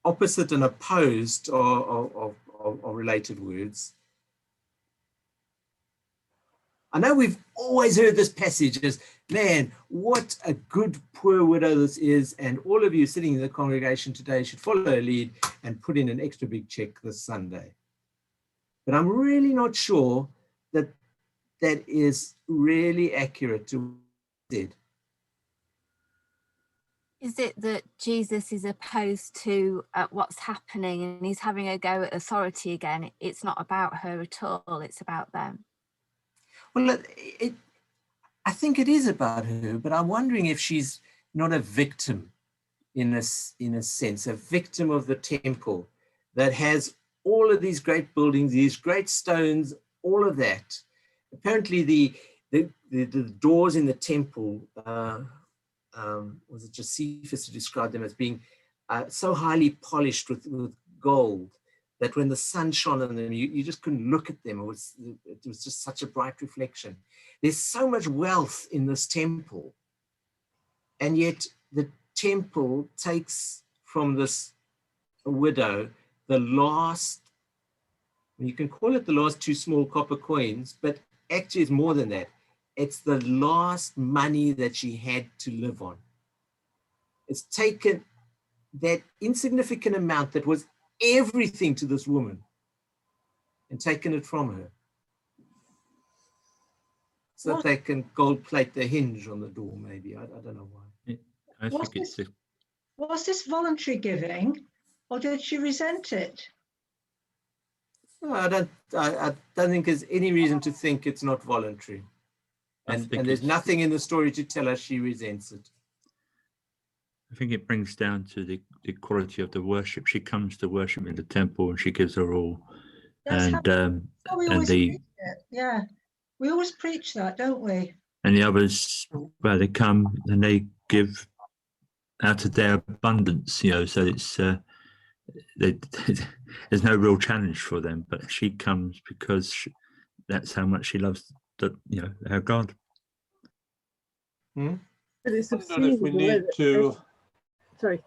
Opposite and opposed are related words. I know we've always heard this passage as, man, what a good poor widow this is. And all of you sitting in the congregation today should follow her lead and put in an extra big check this Sunday. But I'm really not sure that that is really accurate to what he did. Is it that Jesus is opposed to what's happening and he's having a go at authority again? It's not about her at all, it's about them. Well, I think it is about her, but I'm wondering if she's not a victim in a sense, a victim of the temple that has all of these great buildings, these great stones, all of that. Apparently the doors in the temple, was it Josephus who described them as being so highly polished with gold that when the sun shone on them, you just couldn't look at them. It was just such a bright reflection. There's so much wealth in this temple, and yet the temple takes from this widow the last, you can call it the last 2 small copper coins, but actually it's more than that. It's the last money that she had to live on. It's taken that insignificant amount that was everything to this woman and taken it from her so that they can gold plate the hinge on the door, maybe. I don't know why. I think it's Was this voluntary giving, or did she resent it? No, I don't think there's any reason to think it's not voluntary. And there's nothing in the story to tell us she resents it. I think it brings down to the quality of the worship. She comes to worship in the temple and she gives her all. That's And how we always preach it. Yeah, we always preach that, don't we? And the others, well, they come and they give out of their abundance, so it's there's no real challenge for them, but she comes because that's how much she loves her God. Hmm? But it's I wonder if we need to. Sorry.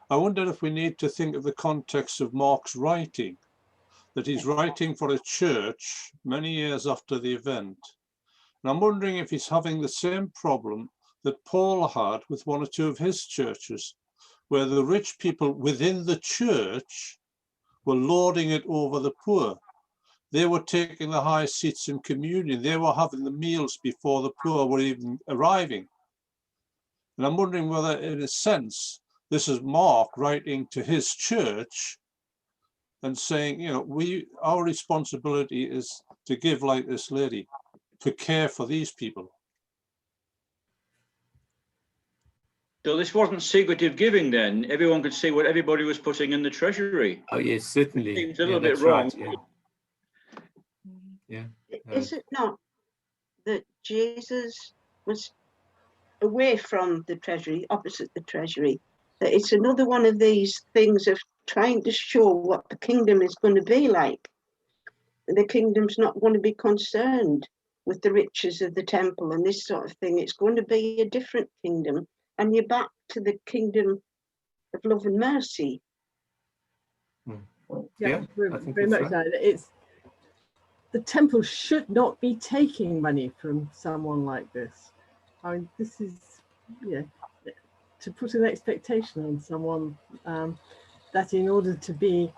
I wonder if we need to think of the context of Mark's writing, that he's writing for a church many years after the event. And I'm wondering if he's having the same problem that Paul had with one or two of his churches, where the rich people within the church were lording it over the poor. They were taking the high seats in communion. They were having the meals before the poor were even arriving. And I'm wondering whether, in a sense, this is Mark writing to his church and saying, our responsibility is to give like this lady, to care for these people. So this wasn't secretive giving then. Everyone could see what everybody was putting in the treasury. Oh yes, certainly. It seems a little that's bit wrong. Right, yeah. Is it not that Jesus was away from the treasury, opposite the treasury, that it's another one of these things of trying to show what the kingdom is going to be like? The kingdom's not going to be concerned with the riches of the temple and this sort of thing. It's going to be a different kingdom, and you're back to the kingdom of love and mercy. Yeah, very much so. It's the temple should not be taking money from someone like this. I mean, this is, to put an expectation on someone that in order to be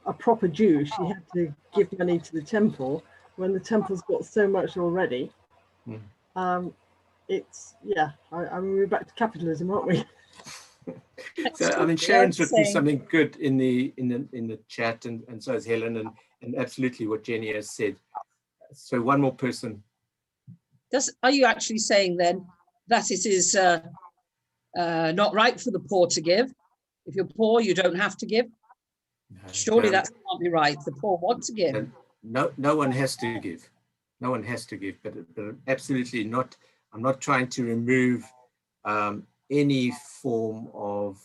a proper Jew, she had to give money to the temple when the temple's got so much already. It's, I mean, we're back to capitalism, aren't we? So, I mean, Sharon's written something good in the chat, and so has Helen, and absolutely what Jenny has said. So one more person. Are you actually saying then that it is not right for the poor to give? If you're poor, you don't have to give. Surely that can't be right. The poor want to give. No one has to give. No one has to give, but absolutely not. I'm not trying to remove any form of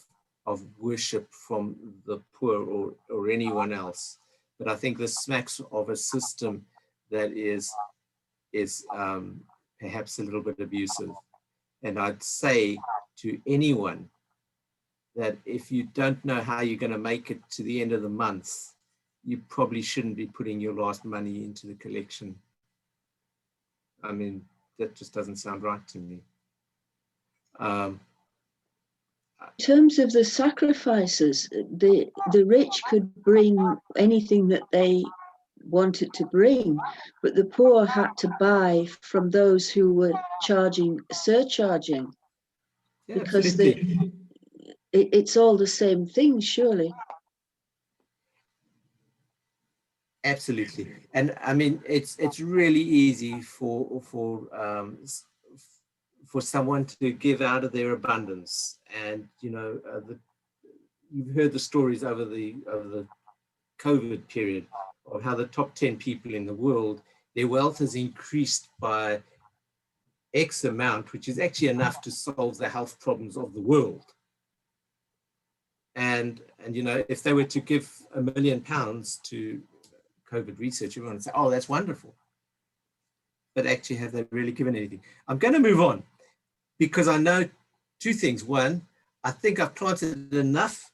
worship from the poor or anyone else. But I think this smacks of a system that is perhaps a little bit abusive. And I'd say to anyone that if you don't know how you're going to make it to the end of the month, you probably shouldn't be putting your last money into the collection. I mean, that just doesn't sound right to me. In terms of the sacrifices, the rich could bring anything that they wanted to bring, but the poor had to buy from those who were surcharging, Yeah, because it's all the same thing, surely. Absolutely. And I mean, it's really easy for someone to give out of their abundance. And, you know, you've heard the stories over the COVID period of how the top 10 people in the world, their wealth has increased by X amount, which is actually enough to solve the health problems of the world. And you know, if they were to give £1 million to COVID research, everyone would say, oh, that's wonderful. But actually, have they really given anything? I'm going to move on because I know two things. One, I think I've planted enough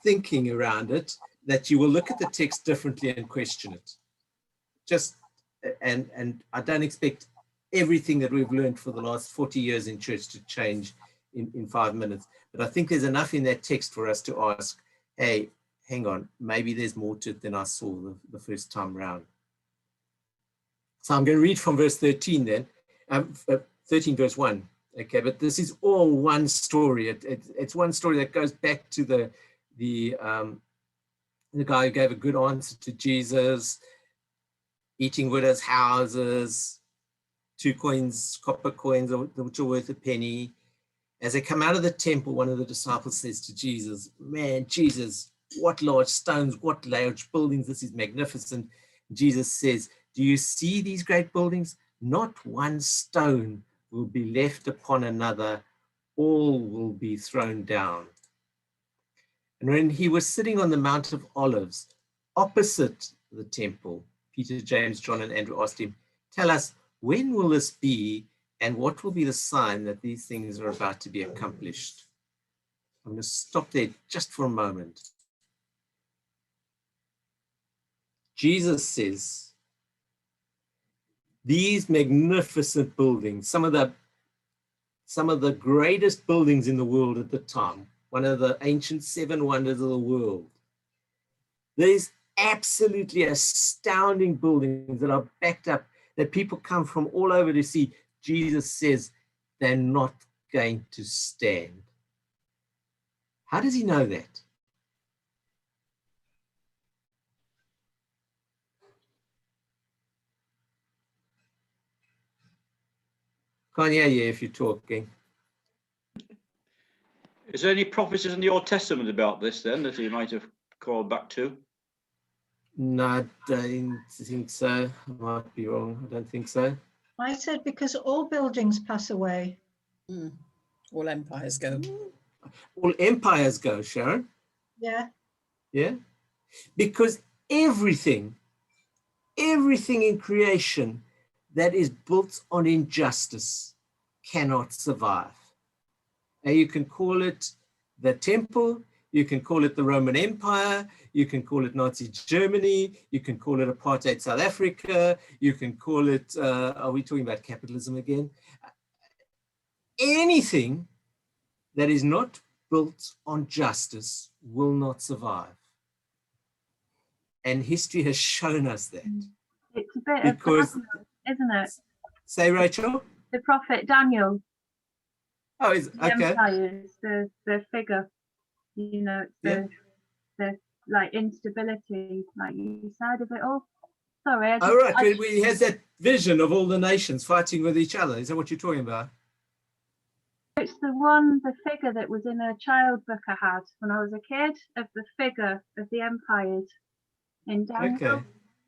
thinking around it that you will look at the text differently and question it. And I don't expect everything that we've learned for the last 40 years in church to change in 5 minutes. But I think there's enough in that text for us to ask, hey, hang on, maybe there's more to it than I saw the first time round. So I'm going to read from verse 13 then, 13 verse 1. Okay, but this is all one story. It's one story that goes back to the guy who gave a good answer to Jesus, eating widows' houses, 2 coins, copper coins, which are worth a penny. As they come out of the temple, one of the disciples says to Jesus, man, Jesus, what large stones, what large buildings, this is magnificent. Jesus says, do you see these great buildings? Not one stone will be left upon another, all will be thrown down. And when he was sitting on the Mount of Olives, opposite the temple, Peter, James, John, and Andrew asked him, tell us, when will this be, and what will be the sign that these things are about to be accomplished? I'm going to stop there just for a moment. Jesus says, these magnificent buildings, some of the greatest buildings in the world at the time, one of the ancient 7 wonders of the world, these absolutely astounding buildings that are backed up, that people come from all over to see. Jesus says they're not going to stand. How does he know that? Can't hear you if you're talking. Is there any prophecies in the Old Testament about this then that he might have called back to? No, I don't think so. I might be wrong. I don't think so. I said because all buildings pass away. All empires go. All empires go, Sharon. Yeah. Yeah. Because everything in creation that is built on injustice cannot survive. And you can call it the temple, you can call it the Roman Empire, you can call it Nazi Germany, you can call it apartheid South Africa, you can call it, are we talking about capitalism again? Anything that is not built on justice will not survive. And history has shown us that. It's a bit because, of Daniel, isn't it? Say, Rachel? The prophet Daniel. Oh, is the okay. Empires, the figure, you know, the like instability, like you said, of it all. Sorry. Oh, right, where he has that vision of all the nations fighting with each other. Is that what you're talking about? It's the figure that was in a child book I had when I was a kid, of the figure of the empires in Daniel. Okay.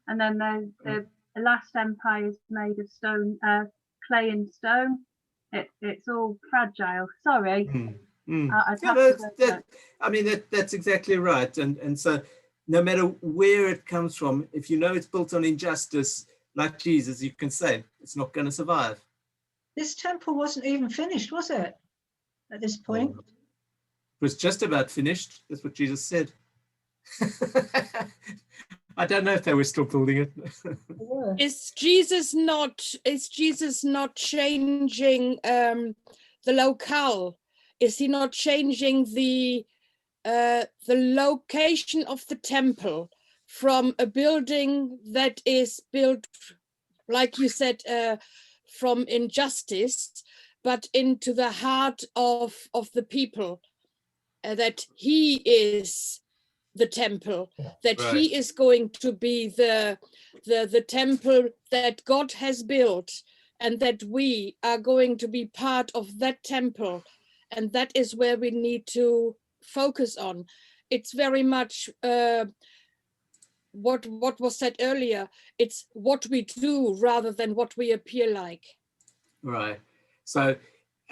And then the last empire is made of stone, clay and stone. It's all fragile. Sorry. I mean, that's exactly right. And so no matter where it comes from, if you know it's built on injustice, like Jesus, you can say it's not going to survive. This temple wasn't even finished, was it, at this point? It was just about finished. That's what Jesus said. I don't know if they were still building it. Is Jesus not changing the locale? Is he not changing the location of the temple from a building that is built, like you said, from injustice, but into the heart of the people, that he is the temple, that Right. he is going to be the temple that God has built, and that we are going to be part of that temple, and that is where we need to focus on. It's very much what was said earlier. It's what we do rather than what we appear like. Right. So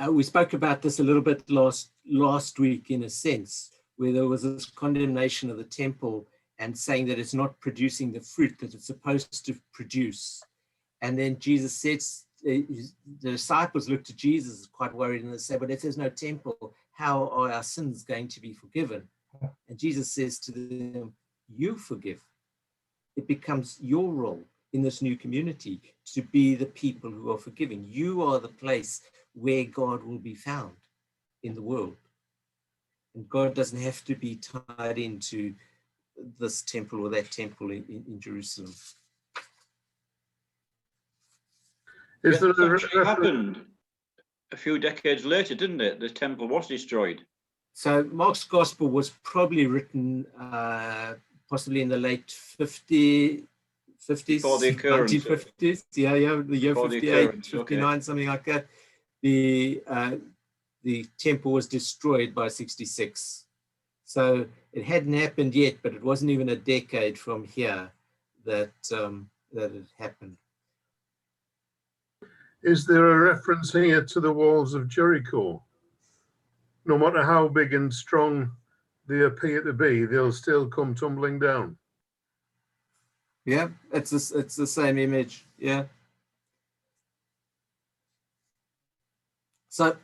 we spoke about this a little bit last week, in a sense, where there was this condemnation of the temple and saying that it's not producing the fruit that it's supposed to produce. And then Jesus says, the disciples looked at Jesus quite worried, and they say, but if there's no temple, how are our sins going to be forgiven? And Jesus says to them, you forgive. It becomes your role in this new community to be the people who are forgiving. You are the place where God will be found in the world. And God doesn't have to be tied into this temple or that temple in Jerusalem. Is there a happened a few decades later, didn't it? The temple was destroyed. So Mark's gospel was probably written possibly in the late 50s, Before the occurrence. 1950s. Yeah, the year Before the 58, occurrence, 59, okay. something like that. The temple was destroyed by 66. So it hadn't happened yet, but it wasn't even a decade from here that it happened. Is there a reference here to the walls of Jericho? No matter how big and strong they appear to be, they'll still come tumbling down. Yeah, it's the same image. Yeah. So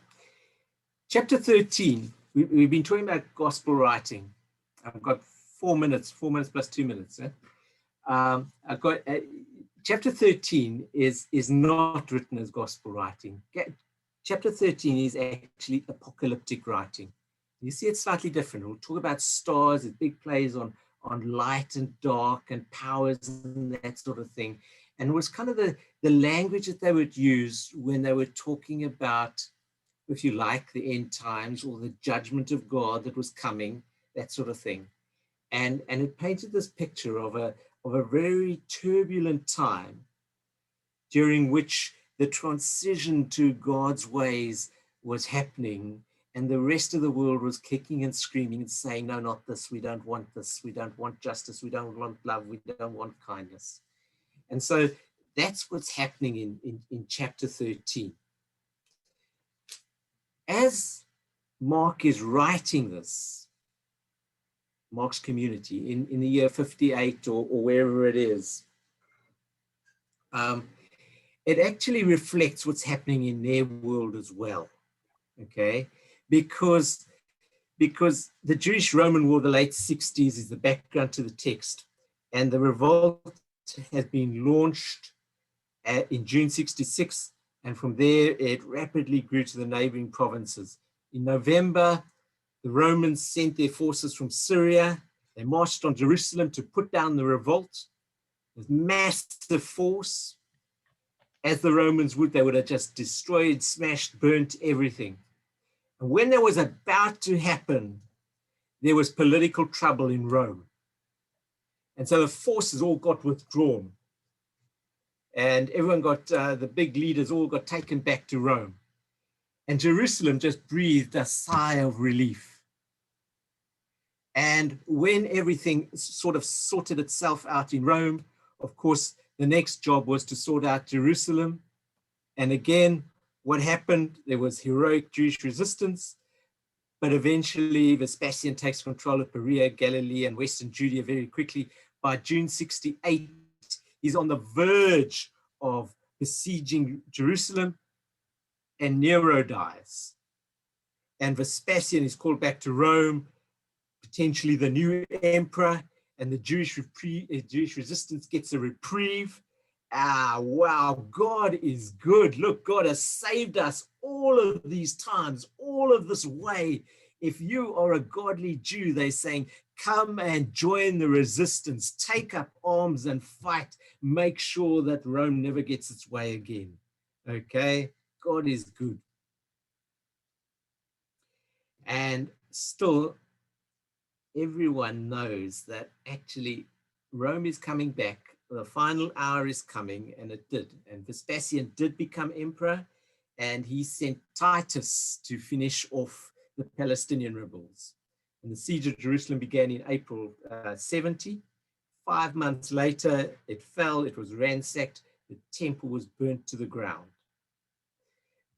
chapter 13, we've been talking about gospel writing. I've got 4 minutes plus 2 minutes. I've got chapter 13 is not written as gospel writing. Chapter 13 is actually apocalyptic writing. You see, it's slightly different. We'll talk about stars, it big plays on light and dark and powers and that sort of thing. And it was kind of the language that they would use when they were talking about, if you like, the end times or the judgment of God that was coming, that sort of thing. And it painted this picture of a very turbulent time during which the transition to God's ways was happening, and the rest of the world was kicking and screaming and saying, no, not this, we don't want this, we don't want justice, we don't want love, we don't want kindness. And so that's what's happening in chapter 13. As Mark is writing this, Mark's community in the year 58 or wherever it is, it actually reflects what's happening in their world as well, okay? Because the Jewish-Roman War, the late 60s, is the background to the text, and the revolt has been launched in June 66, and from there it rapidly grew to the neighboring provinces. In November, the Romans sent their forces from Syria. They marched on Jerusalem to put down the revolt with massive force. As the Romans would, they would have just destroyed, smashed, burnt everything. And when that was about to happen, there was political trouble in Rome. And so the forces all got withdrawn. and everyone got, the big leaders all got taken back to Rome. And Jerusalem just breathed a sigh of relief. And when everything sort of sorted itself out in Rome, of course, the next job was to sort out Jerusalem. And again, what happened? There was heroic Jewish resistance, but eventually Vespasian takes control of Perea, Galilee, and Western Judea very quickly. By June 68, he's on the verge of besieging Jerusalem, and Nero dies. And Vespasian is called back to Rome, potentially the new emperor, and the Jewish resistance gets a reprieve. Ah, wow, God is good. Look, God has saved us all of these times, all of this way. If you are a godly Jew, they're saying, come and join the resistance, take up arms and fight, make sure that Rome never gets its way again. Okay, God is good. And still, everyone knows that actually Rome is coming back. The final hour is coming, and it did. And Vespasian did become emperor, and he sent Titus to finish off the Palestinian rebels. And the siege of Jerusalem began in April 70. 5 months later, it fell, it was ransacked, the temple was burnt to the ground.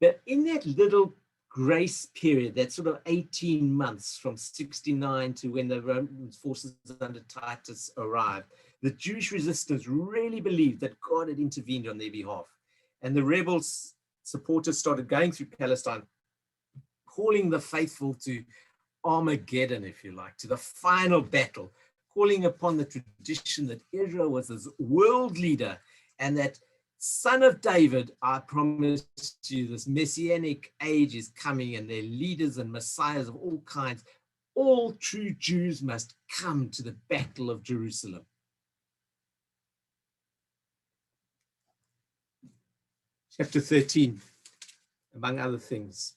But in that little grace period, that sort of 18 months from 69 to when the Roman forces under Titus arrived, the Jewish resistance really believed that God had intervened on their behalf. And the rebels' supporters started going through Palestine, calling the faithful to Armageddon, if you like, to the final battle, calling upon the tradition that Israel was this world leader and that Son of David, I promise you, this messianic age is coming, and their leaders and messiahs of all kinds. All true Jews must come to the battle of Jerusalem. Chapter 13, among other things,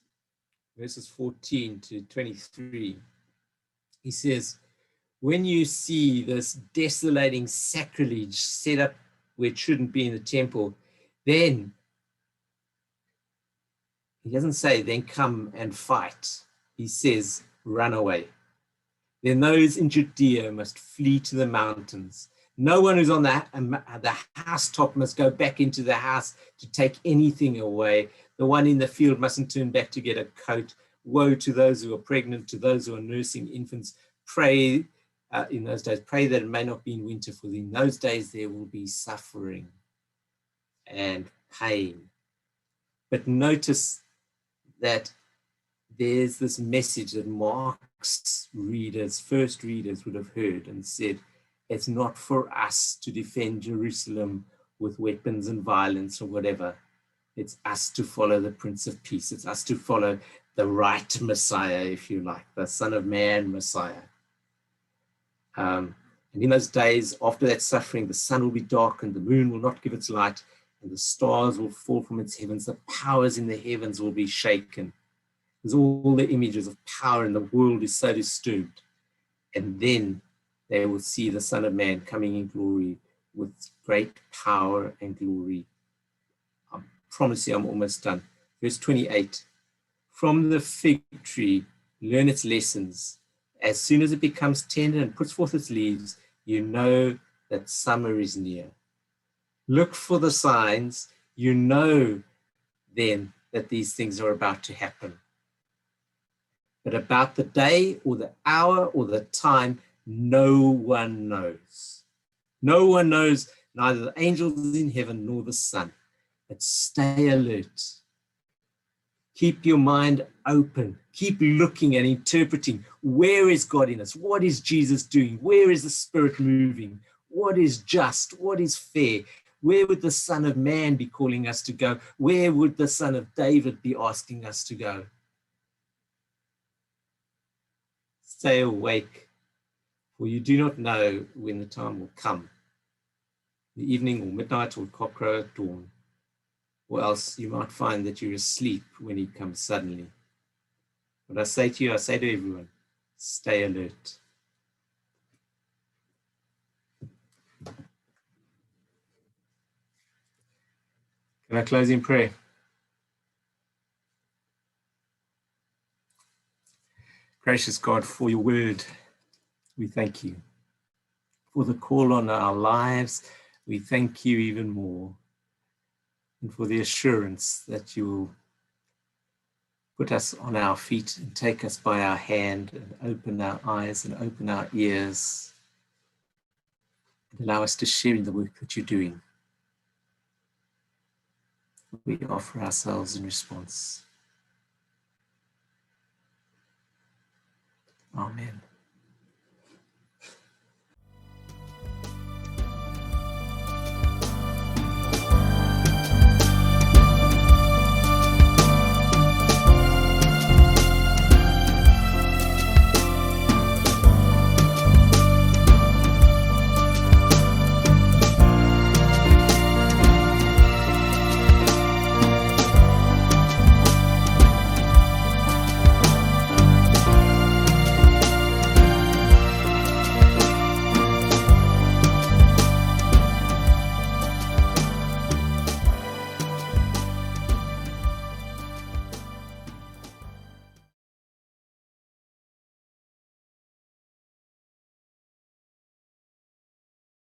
verses 14 to 23, he says, when you see this desolating sacrilege set up where it shouldn't be in the temple, then, he doesn't say, then come and fight. He says, run away. Then those in Judea must flee to the mountains. No one who's on the housetop must go back into the house to take anything away. The one in the field mustn't turn back to get a coat. Woe to those who are pregnant, to those who are nursing infants. Pray in those days, pray that it may not be in winter, for in those days there will be suffering and pain. But notice that there's this message that Mark's readers, first readers, would have heard and said, it's not for us to defend Jerusalem with weapons and violence or whatever. It's us to follow the Prince of Peace. It's us to follow the right Messiah, if you like, the Son of Man Messiah. And in those days, after that suffering, the sun will be darkened, the moon will not give its light, and the stars will fall from its heavens. The powers in the heavens will be shaken. There's all the images of power, and the world is so disturbed. And then they will see the Son of Man coming in glory with great power and glory. I promise you I'm almost done. Verse 28, from the fig tree, learn its lessons. As soon as it becomes tender and puts forth its leaves, you know that summer is near. Look for the signs. You know then that these things are about to happen. But about the day or the hour or the time, no one knows. No one knows, neither the angels in heaven nor the Son. But stay alert. Keep your mind open. Keep looking and interpreting. Where is God in us? What is Jesus doing? Where is the Spirit moving? What is just? What is fair? Where would the Son of Man be calling us to go? Where would the Son of David be asking us to go? Stay awake, for you do not know when the time will come, the evening or midnight or cockcrow at dawn, or else you might find that you're asleep when he comes suddenly. What I say to you, I say to everyone, stay alert. And a closing prayer. Gracious God, for your word, we thank you. For the call on our lives, we thank you even more. And for the assurance that you will put us on our feet and take us by our hand and open our eyes and open our ears and allow us to share in the work that you're doing. We offer ourselves in response. Amen.